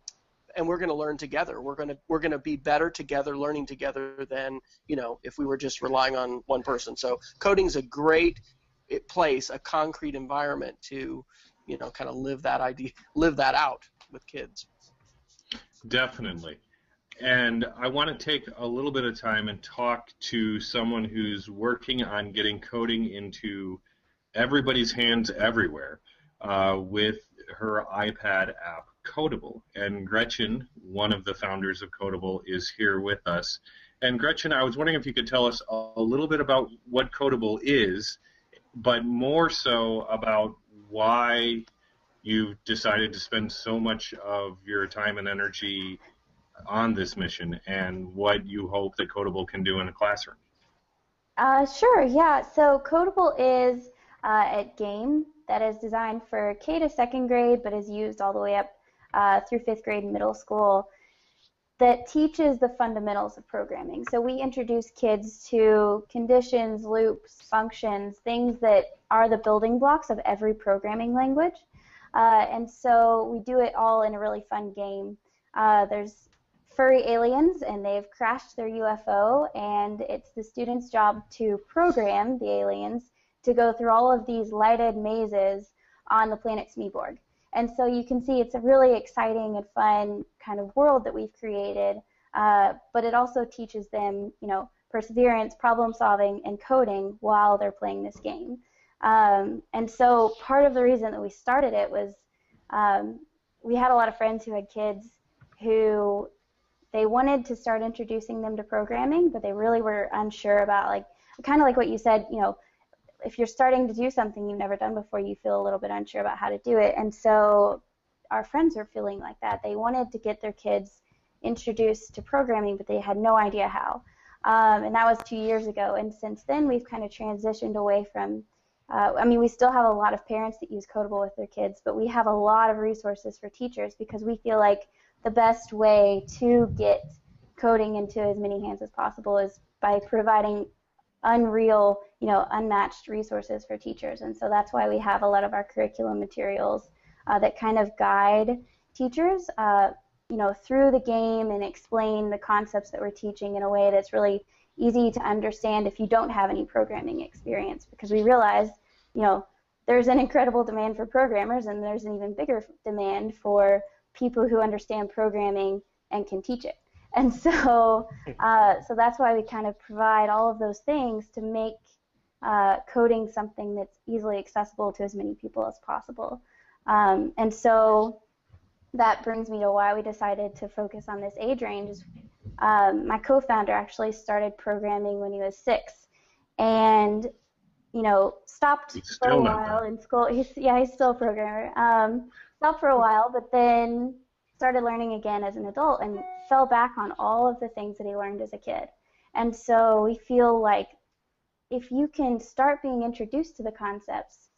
we're going to learn together. We're going to be better together, learning together than, you know, if we were just relying on one person. So coding's a great place, a concrete environment to, you know, kind of live that out with kids. Definitely. And I want to take a little bit of time and talk to someone who's working on getting coding into everybody's hands everywhere with her iPad app, Codable. And Gretchen, one of the founders of Codable, is here with us. And Gretchen, I was wondering if you could tell us a little bit about what Codable is, but more so about why you've decided to spend so much of your time and energy on this mission, and what you hope that Codable can do in a classroom. Sure, yeah. So Codable is a game that is designed for K to second grade, but is used all the way up through 5th grade and middle school, that teaches the fundamentals of programming. So we introduce kids to conditions, loops, functions, things that are the building blocks of every programming language. And so we do it all in a really fun game. There's furry aliens, and they've crashed their UFO, and it's the students' job to program the aliens to go through all of these lighted mazes on the planet Smeeborg. And so you can see it's a really exciting and fun kind of world that we've created, but it also teaches them, you know, perseverance, problem solving, and coding while they're playing this game. And so part of the reason that we started it was we had a lot of friends who had kids who they wanted to start introducing them to programming, but they really were unsure about, like, kind of like what you said, you know, if you're starting to do something you've never done before, you feel a little bit unsure about how to do it. And so our friends are feeling like that. They wanted to get their kids introduced to programming, but they had no idea how. And that was 2 years ago. And since then, we've kind of transitioned away from, I mean, we still have a lot of parents that use Codable with their kids, but we have a lot of resources for teachers, because we feel like the best way to get coding into as many hands as possible is by providing unreal, you know, unmatched resources for teachers. And so that's why we have a lot of our curriculum materials that kind of guide teachers, you know, through the game and explain the concepts that we're teaching in a way that's really easy to understand if you don't have any programming experience, because we realize, you know, there's an incredible demand for programmers, and there's an even bigger demand for people who understand programming and can teach it. And so, so that's why we kind of provide all of those things to make coding something that's easily accessible to as many people as possible. And so that brings me to why we decided to focus on this age range. My co-founder actually started programming when he was 6, and, you know, stopped for a while in school. He's still a programmer. Stopped for a while, but then started learning again as an adult and fell back on all of the things that he learned as a kid. And so we feel like if you can start being introduced to the concepts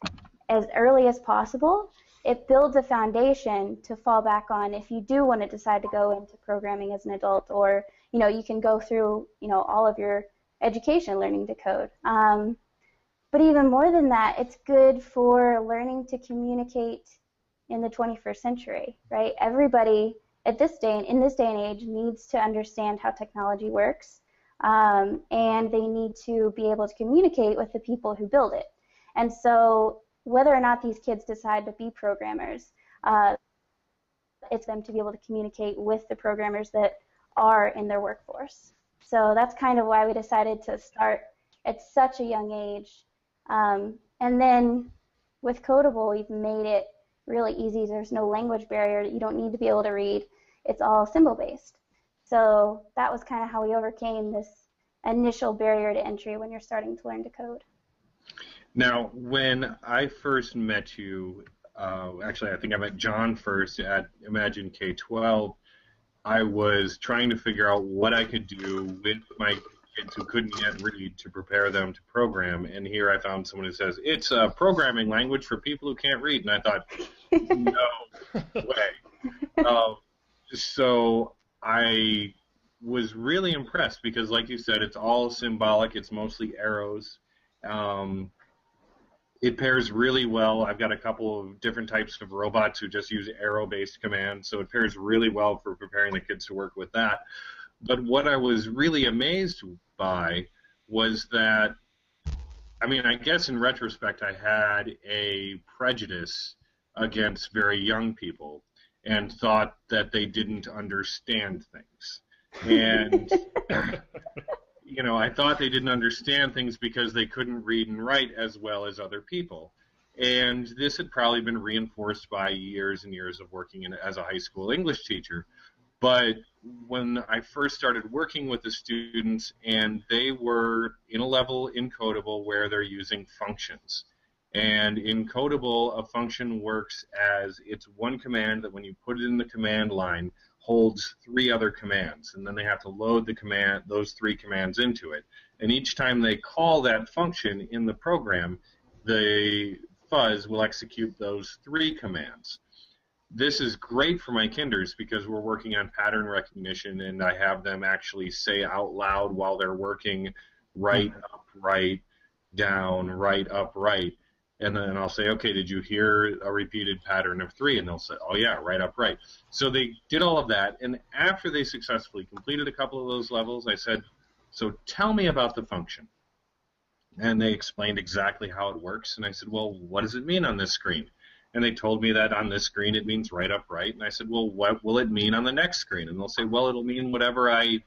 as early as possible, it builds a foundation to fall back on if you do want to decide to go into programming as an adult, or you can go through all of your education learning to code. But even more than that, it's good for learning to communicate in the 21st century, right? Everybody in this day and age needs to understand how technology works, and they need to be able to communicate with the people who build it. And so whether or not these kids decide to be programmers, it's them to be able to communicate with the programmers that are in their workforce. So that's kind of why we decided to start at such a young age. And then with Codable, we've made it really easy. There's no language barrier. You don't need to be able to read. It's all symbol-based. So that was kind of how we overcame this initial barrier to entry when you're starting to learn to code. Now, when I first met you, actually I think I met John first at Imagine K-12, I was trying to figure out what I could do with my kids who couldn't yet read to prepare them to program, and here I found someone who says, it's a programming language for people who can't read, and I thought, no way. So I was really impressed because, like you said, it's all symbolic, it's mostly arrows. It pairs really well. I've got a couple of different types of robots who just use arrow-based commands, so it pairs really well for preparing the kids to work with that. But what I was really amazed by was that, I mean, I guess in retrospect I had a prejudice against very young people and thought that they didn't understand things. And I thought they didn't understand things because they couldn't read and write as well as other people. And this had probably been reinforced by years and years of working as a high school English teacher. But when I first started working with the students, and they were in a level in Codable where they're using functions. And in Codable, a function works as it's one command that when you put it in the command line, holds 3 other commands, and then they have to load those 3 commands into it. And each time they call that function in the program, the fuzz will execute those 3 commands. This is great for my kinders because we're working on pattern recognition, and I have them actually say out loud while they're working right, up, right, down, right, up, right. And then I'll say, okay, did you hear a repeated pattern of 3? And they'll say, oh, yeah, right up, right. So they did all of that. And after they successfully completed a couple of those levels, I said, so tell me about the function. And they explained exactly how it works. And I said, well, what does it mean on this screen? And they told me that on this screen it means right up, right. And I said, well, what will it mean on the next screen? And they'll say, well, it'll mean whatever I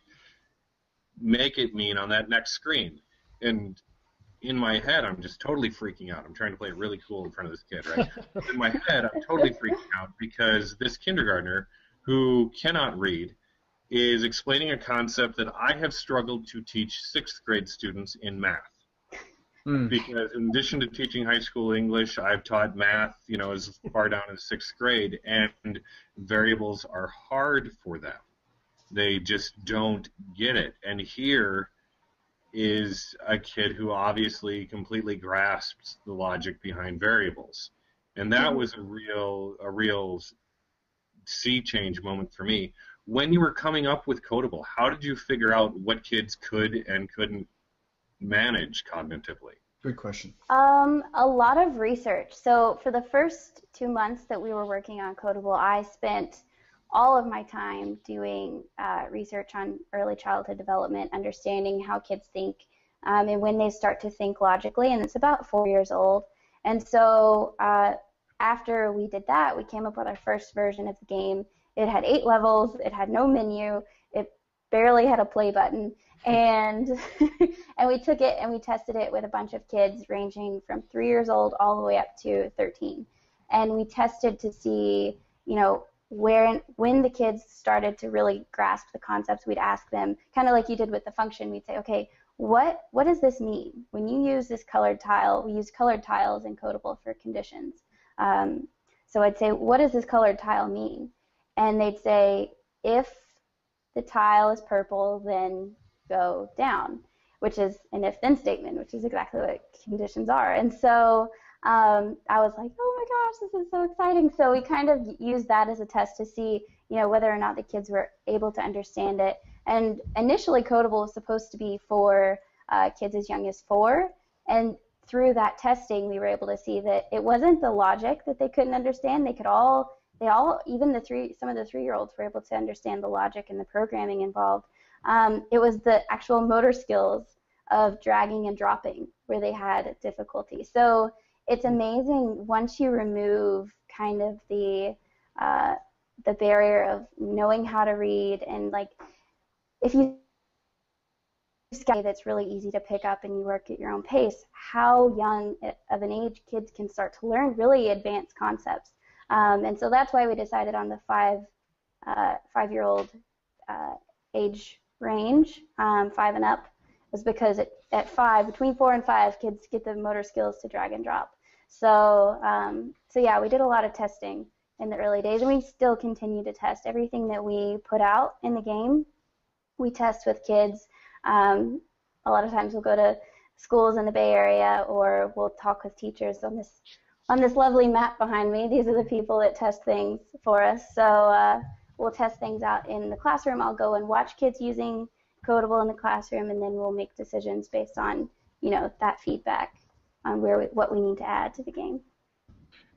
make it mean on that next screen. And in my head, I'm just totally freaking out. I'm trying to play it really cool in front of this kid, right? In my head, I'm totally freaking out because this kindergartner who cannot read is explaining a concept that I have struggled to teach 6th grade students in math. Because in addition to teaching high school English, I've taught math, as far down as 6th grade, and variables are hard for them. They just don't get it. And here is a kid who obviously completely grasps the logic behind variables. And that was a real sea change moment for me. When you were coming up with Codable, how did you figure out what kids could and couldn't manage cognitively? Good question. A lot of research. So for the first 2 months that we were working on Codable, I spent all of my time doing research on early childhood development, understanding how kids think and when they start to think logically, and it's about 4 years old. And so after we did that, we came up with our first version of the game. It had 8 levels, it had no menu, it barely had a play button, and and we took it and we tested it with a bunch of kids ranging from 3 years old all the way up to 13. And we tested to see, when the kids started to really grasp the concepts, we'd ask them, kind of like you did with the function, we'd say, okay, what does this mean? When you use this colored tile, we use colored tiles in Codable for conditions. So I'd say, what does this colored tile mean? And they'd say, if the tile is purple, then go down, which is an if-then statement, which is exactly what conditions are. And so I was like, oh my gosh, this is so exciting. So we kind of used that as a test to see, whether or not the kids were able to understand it. And initially, Codable was supposed to be for kids as young as 4. And through that testing, we were able to see that it wasn't the logic that they couldn't understand. They all, even some of the 3-year-olds were able to understand the logic and the programming involved. It was the actual motor skills of dragging and dropping where they had difficulty. So it's amazing once you remove kind of the barrier of knowing how to read, and like if you that's really easy to pick up and you work at your own pace, how young of an age kids can start to learn really advanced concepts. And so that's why we decided on the 5-year-old age range, 5 and up, was because at 5, between 4 and 5, kids get the motor skills to drag and drop. So yeah, we did a lot of testing in the early days, and we still continue to test everything that we put out in the game. We test with kids. A lot of times we'll go to schools in the Bay Area, or we'll talk with teachers on this lovely map behind me. These are the people that test things for us. So we'll test things out in the classroom. I'll go and watch kids using Codable in the classroom, and then we'll make decisions based on that feedback on what we need to add to the game.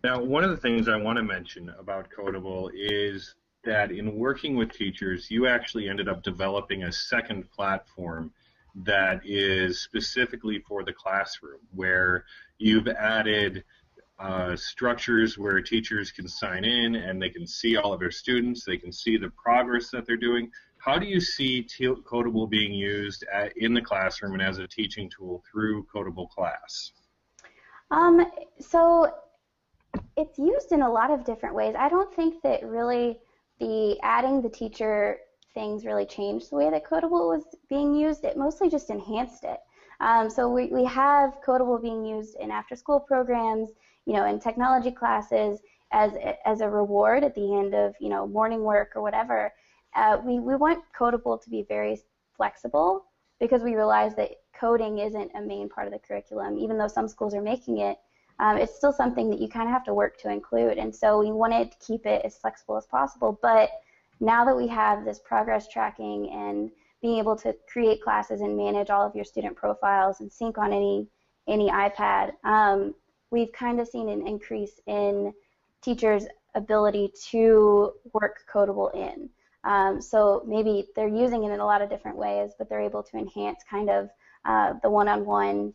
Now, one of the things I want to mention about Codable is that in working with teachers, you actually ended up developing a second platform that is specifically for the classroom, where you've added structures where teachers can sign in and they can see all of their students, they can see the progress that they're doing. How do you see Codable being used in the classroom and as a teaching tool through Codable Class? So it's used in a lot of different ways. I don't think that really adding the teacher things really changed the way that Codable was being used. It mostly just enhanced it. So we have Codable being used in after-school programs, in technology classes as a reward at the end of morning work or whatever. We want Codable to be very flexible, because we realize that coding isn't a main part of the curriculum. Even though some schools are making it, it's still something that you kind of have to work to include. And so we wanted to keep it as flexible as possible. But now that we have this progress tracking and being able to create classes and manage all of your student profiles and sync on any iPad, we've kind of seen an increase in teachers' ability to work Codable in. So maybe they're using it in a lot of different ways, but they're able to enhance kind of the one-on-one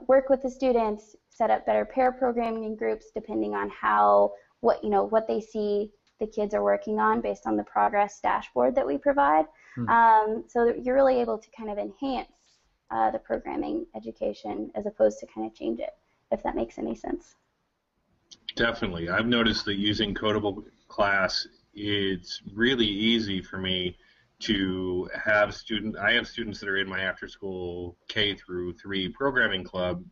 work with the students, set up better pair programming groups depending on what they see the kids are working on based on the progress dashboard that we provide. So you're really able to kind of enhance the programming education as opposed to kind of change it, if that makes any sense. Definitely. I've noticed that using Codable Class, it's really easy for me to have students. I have students that are in my after-school K through 3 programming club,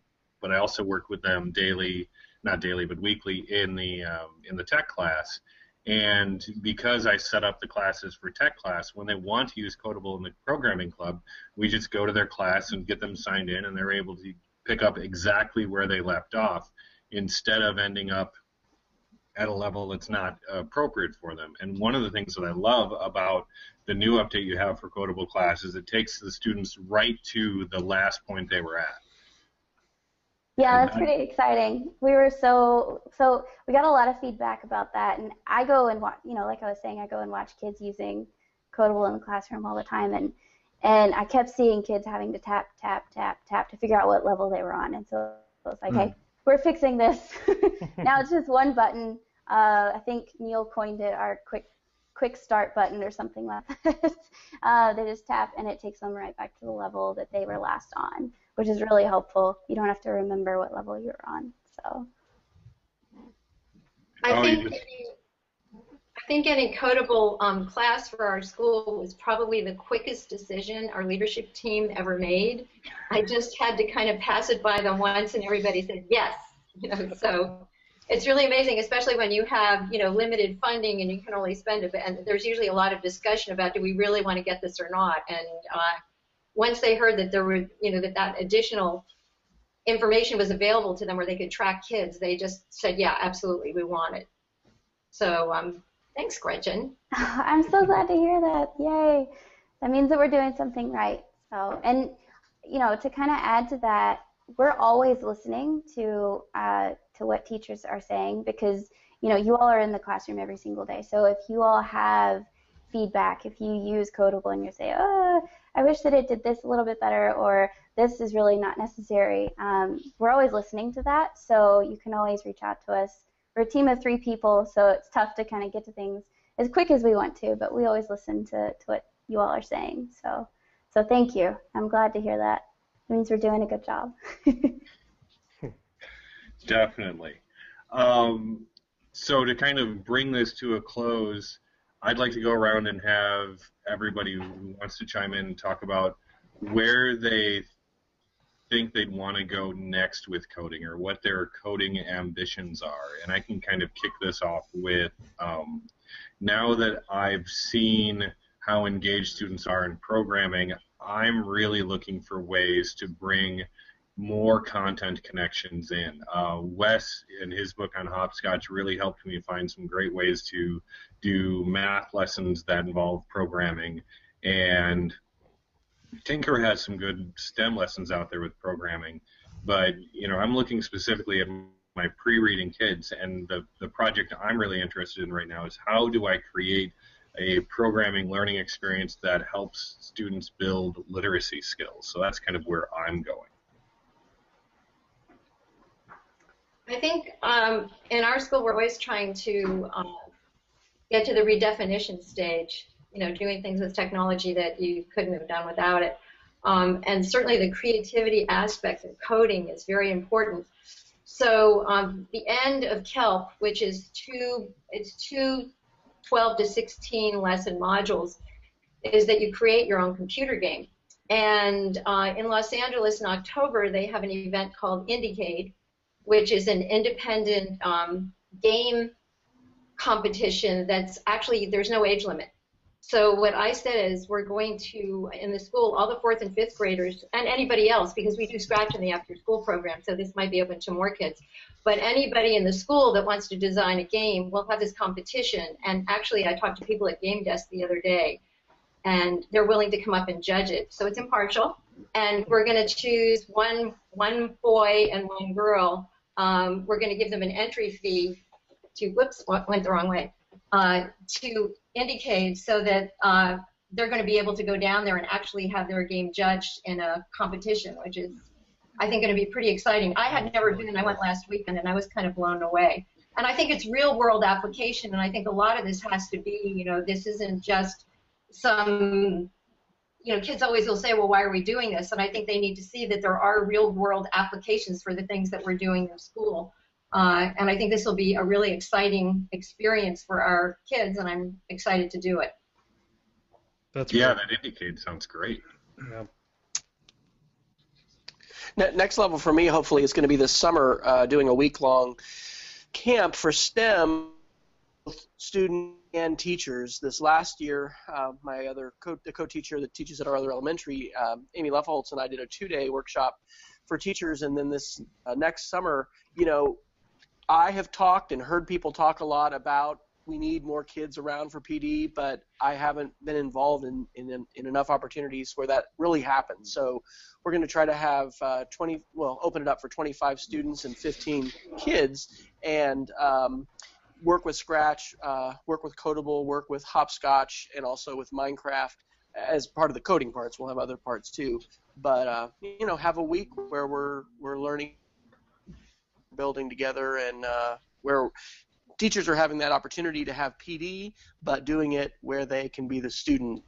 but I also work with them daily, not daily, but weekly in the tech class. And because I set up the classes for tech class, when they want to use Codable in the programming club, we just go to their class and get them signed in, and they're able to pick up exactly where they left off instead of ending up at a level that's not appropriate for them. And one of the things that I love about the new update you have for Codable Class is it takes the students right to the last point they were at. Yeah, that's pretty exciting. We were so we got a lot of feedback about that, and I go and watch, like I was saying, I go and watch kids using Codable in the classroom all the time, and I kept seeing kids having to tap to figure out what level they were on, and so I was like, hey, we're fixing this. Now it's just one button. I think Neil coined it our quick start button or something like that. They just tap and it takes them right back to the level that they were last on, which is really helpful. You don't have to remember what level you're on. So I think getting Codable Class for our school was probably the quickest decision our leadership team ever made. I just had to kind of pass it by them once, and everybody said yes. So it's really amazing, especially when you have limited funding and you can only spend it. And there's usually a lot of discussion about, do we really want to get this or not? And once they heard that there were, that additional information was available to them where they could track kids, they just said, yeah, absolutely, we want it. So thanks, Gretchen. I'm so glad to hear that. Yay. That means that we're doing something right. So, and, to kind of add to that, we're always listening to what teachers are saying because, you all are in the classroom every single day. So if you all have feedback, if you use Codable and you say, oh, I wish that it did this a little bit better, or this is really not necessary, we're always listening to that. So you can always reach out to us. We're a team of 3 people, so it's tough to kind of get to things as quick as we want to, but we always listen to what you all are saying. So thank you. I'm glad to hear that. It means we're doing a good job. Definitely. So to kind of bring this to a close, I'd like to go around and have everybody who wants to chime in and talk about where they think they'd want to go next with coding or what their coding ambitions are. And I can kind of kick this off with, now that I've seen how engaged students are in programming, I'm really looking for ways to bring more content connections in. Wes, in his book on hopscotch, really helped me find some great ways to do math lessons that involve programming, and Tinker has some good STEM lessons out there with programming, but I'm looking specifically at my pre-reading kids, and the project I'm really interested in right now is how do I create a programming learning experience that helps students build literacy skills. So that's kind of where I'm going. I think in our school we're always trying to get to the redefinition stage, doing things with technology that you couldn't have done without it. And certainly the creativity aspect of coding is very important. So the end of KELP, which is two 12 to 16 lesson modules, is that you create your own computer game. And in Los Angeles in October, they have an event called Indiecade, which is an independent game competition that's actually, there's no age limit. So what I said is we're going to, in the school, all the 4th and 5th graders, and anybody else, because we do Scratch in the after-school program, so this might be open to more kids, but anybody in the school that wants to design a game will have this competition. And actually, I talked to people at Game Desk the other day, and they're willing to come up and judge it. So it's impartial, and we're going to choose one boy and one girl. We're going to give them an entry fee to, whoops, went the wrong way, to Indiecade, so that they're going to be able to go down there and actually have their game judged in a competition, which is, I think, going to be pretty exciting. I had never been, and I went last weekend, and I was kind of blown away. And I think it's real-world application, and I think a lot of this has to be, this isn't just some, kids always will say, well, why are we doing this? And I think they need to see that there are real-world applications for the things that we're doing in school. And I think this will be a really exciting experience for our kids, and I'm excited to do it. That Indiecade sounds great. Yeah. Next level for me, hopefully, is going to be this summer doing a week-long camp for STEM, both students and teachers. This last year, my other the co-teacher that teaches at our other elementary, Amy Leffoltz, and I did a 2-day workshop for teachers, and then this next summer, I have talked and heard people talk a lot about we need more kids around for PD, but I haven't been involved in enough opportunities where that really happens. So we're going to try to have open it up for 25 students and 15 kids, and work with Scratch, work with Codable, work with Hopscotch, and also with Minecraft as part of the coding parts. We'll have other parts too, but have a week where we're learning, building together, and where teachers are having that opportunity to have PD, but doing it where they can be the student.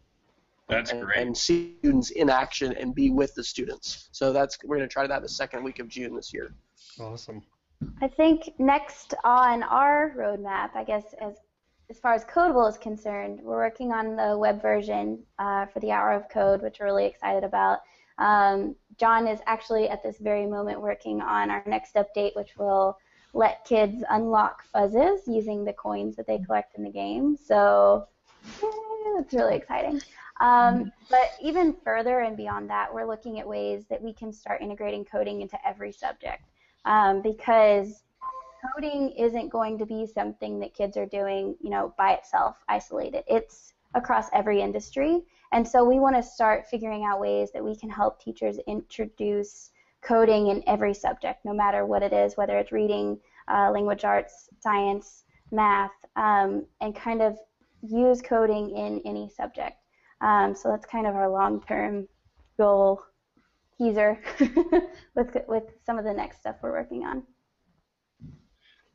That's great. And see students in action and be with the students. So we're going to try that the second week of June this year. Awesome. I think next on our roadmap, I guess, as far as Codable is concerned, we're working on the web version for the Hour of Code, which we're really excited about. John is actually at this very moment working on our next update, which will let kids unlock fuzzes using the coins that they collect in the game. So it's really exciting. But even further and beyond that, we're looking at ways that we can start integrating coding into every subject, because coding isn't going to be something that kids are doing, by itself, isolated. It's across every industry. And so we want to start figuring out ways that we can help teachers introduce coding in every subject, no matter what it is, whether it's reading, language arts, science, math, and kind of use coding in any subject. So that's kind of our long-term goal teaser with some of the next stuff we're working on.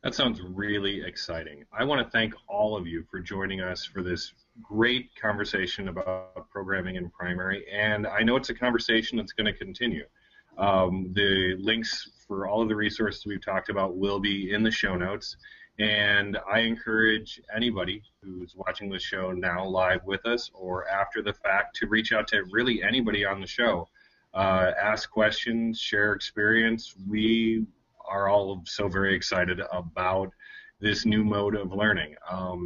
That sounds really exciting. I want to thank all of you for joining us for this great conversation about programming in primary, and I know it's a conversation that's going to continue. The links for all of the resources we've talked about will be in the show notes, and I encourage anybody who's watching the show now live with us or after the fact to reach out to really anybody on the show. Ask questions, share experience. We are all so very excited about this new mode of learning.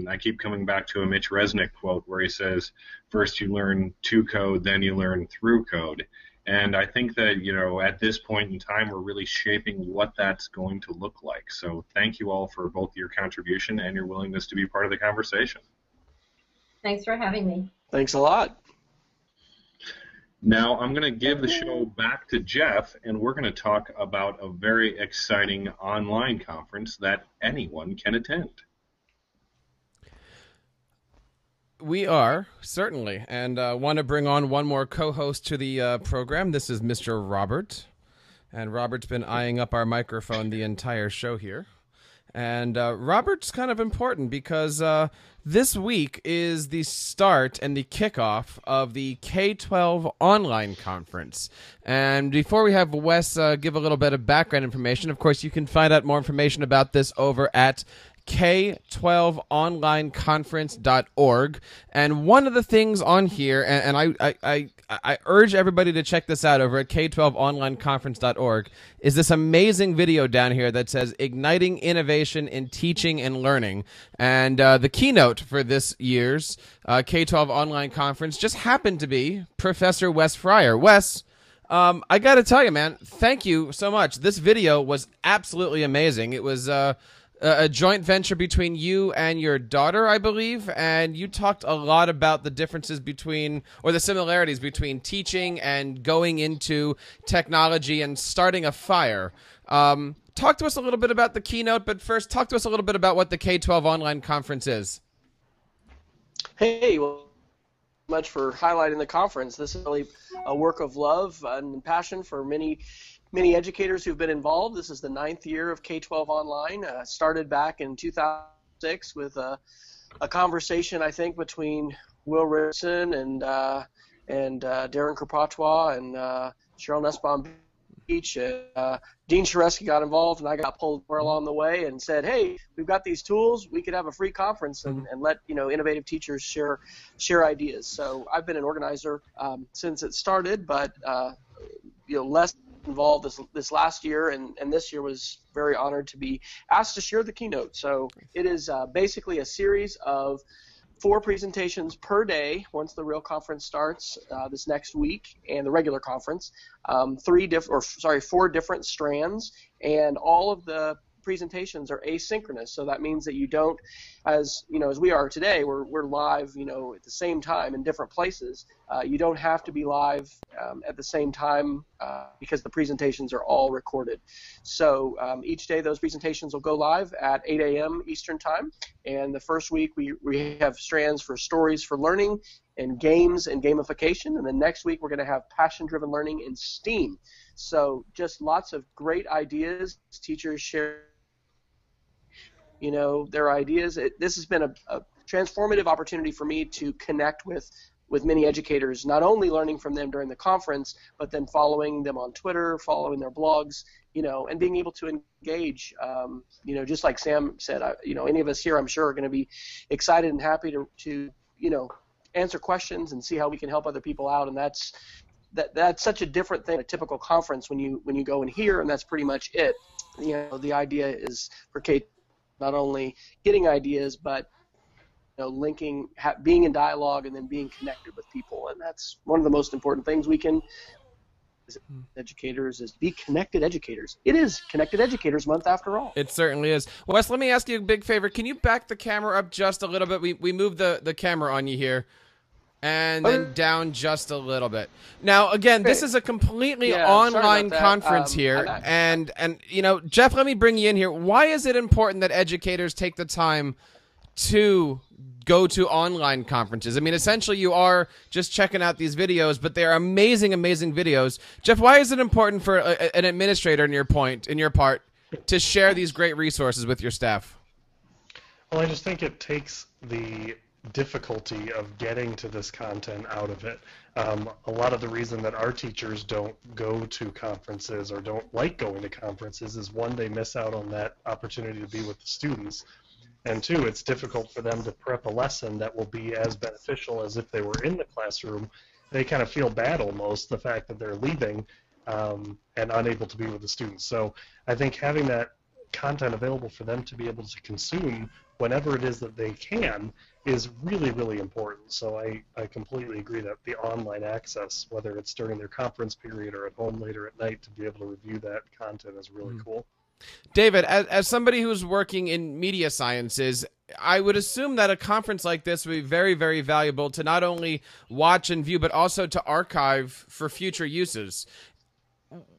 I keep coming back to a Mitch Resnick quote where he says, first you learn to code, then you learn through code. And I think that, at this point in time, we're really shaping what that's going to look like. So thank you all for both your contribution and your willingness to be part of the conversation. Thanks for having me. Thanks a lot. Now I'm going to give the show back to Jeff, and we're going to talk about a very exciting online conference that anyone can attend. We are, certainly, and want to bring on one more co-host to the program. This is Mr. Robert, and Robert's been eyeing up our microphone the entire show here. And Robert's kind of important because this week is the start and the kickoff of the K-12 online conference. And before we have Wes give a little bit of background information, of course, you can find out more information about this over at K12onlineconference.org. And one of the things on here, and I urge everybody to check this out over at K12onlineconference.org, is this amazing video down here that says Igniting Innovation in Teaching and Learning. And the keynote for this year's K12 online conference just happened to be Professor Wes Fryer. Wes, I got to tell you, man, thank you so much. This video was absolutely amazing. It was a joint venture between you and your daughter, I believe, and you talked a lot about the differences between, or the similarities between teaching and going into technology and starting a fire. Talk to us a little bit about the keynote, but first talk to us a little bit about what the K-12 online conference is. Hey, well, much for highlighting the conference. This is really a work of love and passion for many educators who've been involved. This is the 9th year of K-12 Online. Started back in 2006 with a conversation, I think, between Will Richardson and Darren Kropotwa and Cheryl Nussbaum Beach. Dean Shareski got involved, and I got pulled more along the way and said, hey, we've got these tools. We could have a free conference and let innovative teachers share ideas. So I've been an organizer since it started, but less involved this last year, and this year was very honored to be asked to share the keynote. So it is basically a series of 4 presentations per day once the real conference starts this next week, and the regular conference, 4 different strands, and all of the presentations are asynchronous. So that means that you don't, as we are today, we're live, at the same time in different places. You don't have to be live at the same time because the presentations are all recorded. So each day those presentations will go live at 8 a.m. Eastern Time. And the first week we have strands for stories for learning and games and gamification. And then next week we're going to have passion-driven learning in STEAM. So just lots of great ideas. Teachers share their ideas. This has been a transformative opportunity for me to connect with many educators, not only learning from them during the conference, but then following them on Twitter, following their blogs, and being able to engage. Just like Sam said, any of us here, I'm sure, are going to be excited and happy to answer questions and see how we can help other people out. And that's such a different thing, a typical conference when you go in here, and that's pretty much it. The idea is for K not only getting ideas, but linking, being in dialogue, and then being connected with people. And that's one of the most important things we can, as educators, is be connected educators. It is Connected Educators Month after all. It certainly is. Wes, let me ask you a big favor. Can you back the camera up just a little bit? We moved the camera on you here. And then down just a little bit. Now, again, this is a completely online conference here. And Jeff, let me bring you in here. Why is it important that educators take the time to go to online conferences? I mean, essentially, you are just checking out these videos, but they're amazing, amazing videos. Jeff, why is it important for an administrator, in your part, to share these great resources with your staff? Well, I just think it takes the difficulty of getting to this content out of it. A lot of the reason that our teachers don't go to conferences or don't like going to conferences is, one, they miss out on that opportunity to be with the students, and two, it's difficult for them to prep a lesson that will be as beneficial as if they were in the classroom. They kind of feel bad almost, the fact that they're leaving and unable to be with the students. So I think having that content available for them to be able to consume whenever it is that they can is really, really important. So I completely agree that the online access, whether it's during their conference period or at home later at night, to be able to review that content is really cool. David, as somebody who's working in media sciences, I would assume that a conference like this would be very, very valuable to not only watch and view, but also to archive for future uses.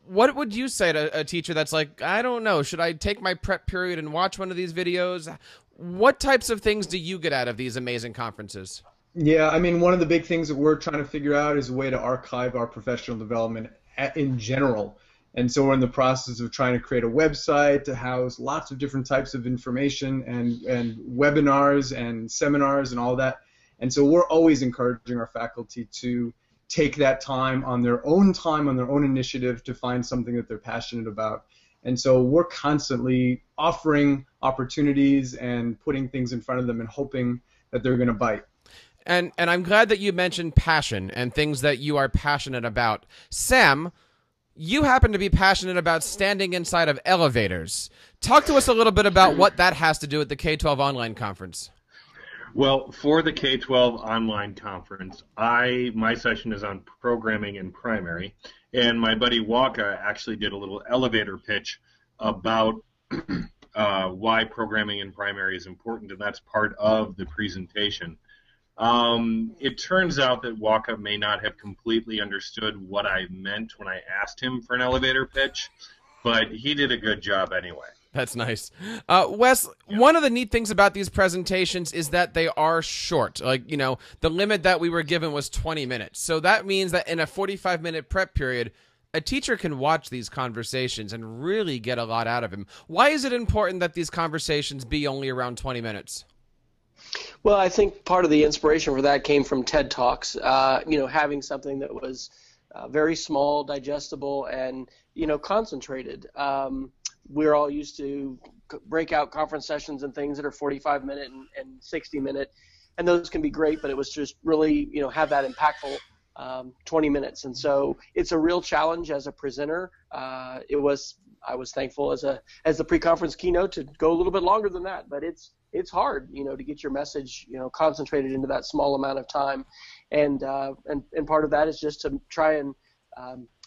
What would you say to a teacher that's like, I don't know, should I take my prep period and watch one of these videos? What types of things do you get out of these amazing conferences? Yeah, I mean, one of the big things that we're trying to figure out is a way to archive our professional development in general. And so we're in the process of trying to create a website to house lots of different types of information and webinars and seminars and all that. And so we're always encouraging our faculty to take that time on their own initiative to find something that they're passionate about. And so we're constantly offering opportunities and putting things in front of them and hoping that they're going to bite. And I'm glad that you mentioned passion and things that you are passionate about. Sam, you happen to be passionate about standing inside of elevators. Talk to us a little bit about what that has to do with the K-12 online conference. Well, for the K-12 online conference, my session is on programming in primary, and my buddy Waka actually did a little elevator pitch about why programming in primary is important, and that's part of the presentation. It turns out that Waka may not have completely understood what I meant when I asked him for an elevator pitch, but he did a good job anyway. That's nice. Wes, one of the neat things about these presentations is that they are short. Like, the limit that we were given was 20 minutes. So that means that in a 45-minute prep period, a teacher can watch these conversations and really get a lot out of them. Why is it important that these conversations be only around 20 minutes? Well, I think part of the inspiration for that came from TED Talks, having something that was very small, digestible, and, concentrated. We're all used to breakout conference sessions and things that are 45-minute and 60-minute, and those can be great, but it was just really, have that impactful 20 minutes. And so it's a real challenge as a presenter. I was thankful as the pre-conference keynote to go a little bit longer than that, but it's hard, to get your message, concentrated into that small amount of time. And part of that is just to try and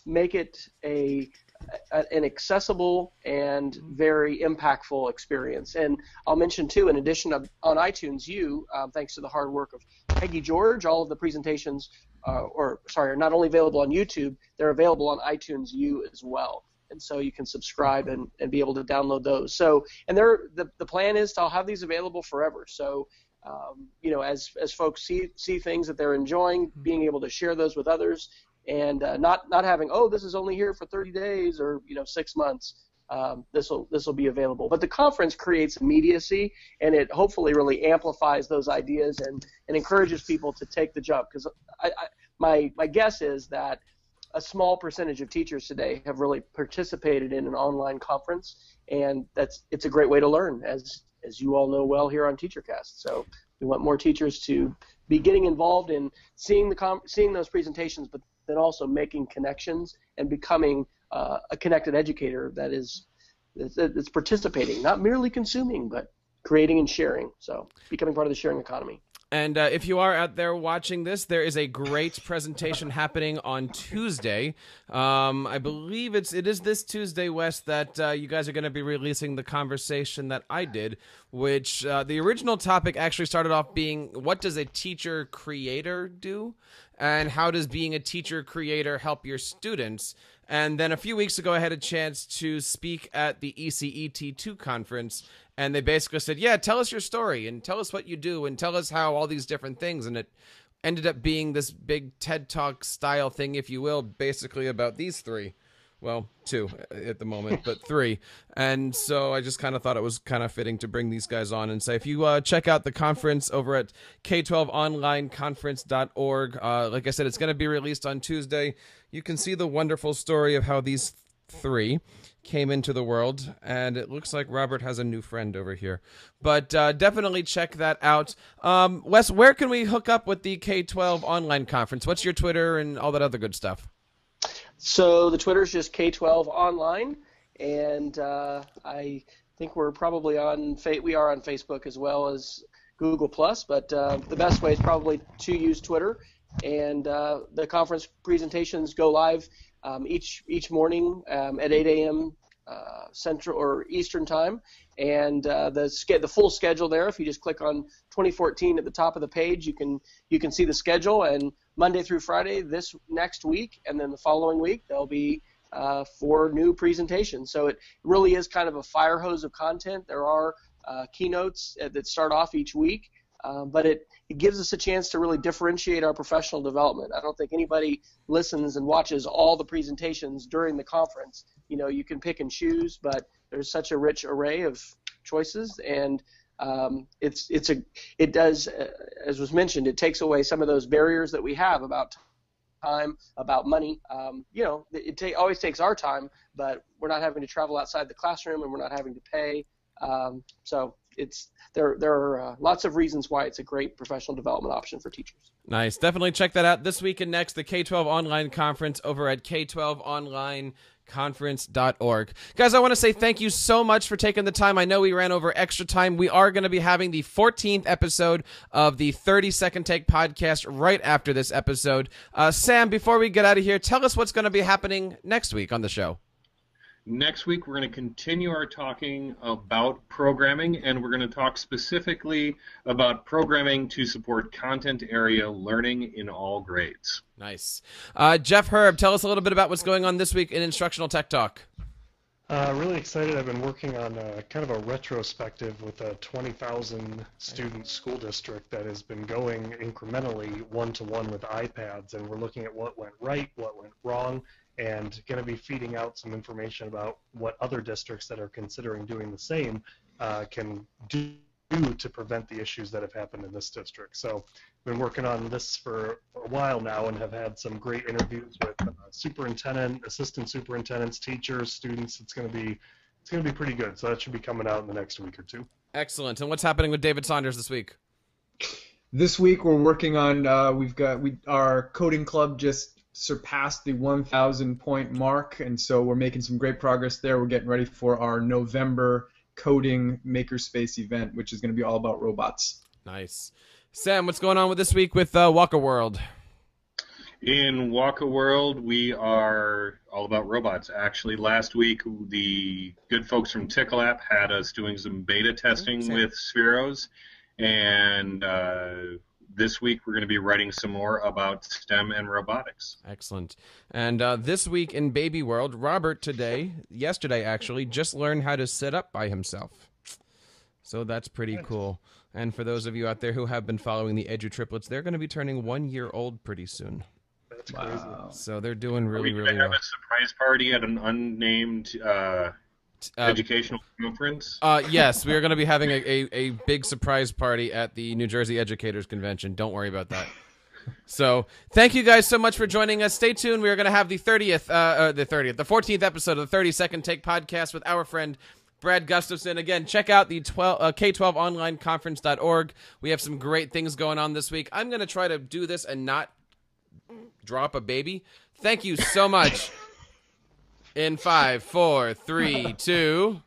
make it an accessible and very impactful experience. And I'll mention too, in addition on iTunes U, thanks to the hard work of Peggy George, all of the presentations are not only available on YouTube, they're available on iTunes U as well. And so you can subscribe and be able to download those. So, and the plan is to have these available forever. So, as folks see things that they're enjoying, being able to share those with others, and not having, this is only here for 30 days or 6 months. This will be available. But the conference creates immediacy, and it hopefully really amplifies those ideas and encourages people to take the jump. Because my guess is that a small percentage of teachers today have really participated in an online conference, and it's a great way to learn, as you all know well here on TeacherCast. So we want more teachers to be getting involved in seeing those presentations, but then also making connections and becoming a connected educator that's participating, not merely consuming, but creating and sharing. So becoming part of the sharing economy. And if you are out there watching this, there is a great presentation happening on Tuesday. I believe it is this Tuesday, Wes, that you guys are going to be releasing the conversation that I did, which the original topic actually started off being, what does a teacher creator do? And how does being a teacher creator help your students? And then a few weeks ago, I had a chance to speak at the ECET2 conference, and they basically said, yeah, tell us your story and tell us what you do and tell us how all these different things. And it ended up being this big TED Talk style thing, if you will, basically about these three. Well, two at the moment, but three. And so I just kind of thought it was kind of fitting to bring these guys on and say, if you check out the conference over at K12onlineconference.org, like I said, it's going to be released on Tuesday. You can see the wonderful story of how these three came into the world, and it looks like Robert has a new friend over here. But definitely check that out. Wes, where can we hook up with the K12 online conference? What's your Twitter and all that other good stuff? So the Twitter is just K12 Online, and I think we're probably we are on Facebook as well as Google+, but the best way is probably to use Twitter. And the conference presentations go live each morning at 8 a.m. Central or Eastern time, and the full schedule there. If you just click on 2014 at the top of the page, you can see the schedule. And Monday through Friday this next week, and then the following week there'll be 4 new presentations. So it really is kind of a fire hose of content. There are keynotes that start off each week. But it gives us a chance to really differentiate our professional development. I don't think anybody listens and watches all the presentations during the conference. You can pick and choose, but there's such a rich array of choices, and it does, as was mentioned, it takes away some of those barriers that we have about time, about money. It always takes our time, but we're not having to travel outside the classroom, and we're not having to pay. So there are lots of reasons why it's a great professional development option for teachers. Nice. Definitely check that out this week and next, the K-12 Online Conference over at K12onlineconference.org. Guys, I want to say thank you so much for taking the time. I know we ran over extra time. We are going to be having the 14th episode of the 30-Second Take podcast right after this episode. Sam, before we get out of here, tell us what's going to be happening next week on the show. Next week, we're going to continue our talking about programming, and we're going to talk specifically about programming to support content area learning in all grades. Nice. Jeff Herb, tell us a little bit about what's going on this week in Instructional Tech Talk. Really excited. I've been working on kind of a retrospective with a 20,000 student school district that has been going incrementally one-to-one with iPads, and we're looking at what went right, what went wrong, and going to be feeding out some information about what other districts that are considering doing the same can do to prevent the issues that have happened in this district. So I've been working on this for a while now and have had some great interviews with superintendent, assistant superintendents, teachers, students. It's going to be pretty good. So that should be coming out in the next week or two. Excellent. And what's happening with David Saunders this week? This week we're working on our coding club just surpassed the 1,000 point mark, and so we're making some great progress there. We're getting ready for our November coding makerspace event, which is going to be all about robots. Nice. Sam, what's going on with this week with Waka World? In Waka World, we are all about robots. Actually, last week, the good folks from Tickle App had us doing some beta testing with Spheros, and this week, we're going to be writing some more about STEM and robotics. Excellent. And this week in Baby World, Robert yesterday actually, just learned how to sit up by himself. So that's pretty cool. And for those of you out there who have been following the Edu Triplets, they're going to be turning 1 year old pretty soon. That's crazy. So they're doing really, really well. Are we going to have a surprise party at an unnamed educational conference? Yes, we are going to be having a big surprise party at the New Jersey Educators Convention. Don't worry about that. So thank you guys so much for joining us. Stay tuned. We are going to have the 14th episode of the 30-Second Take podcast with our friend Brad Gustafson. Again, check out the K12onlineconference.org. We have some great things going on this week. I'm going to try to do this and not drop a baby. Thank you so much. In 5, 4, 3, 2...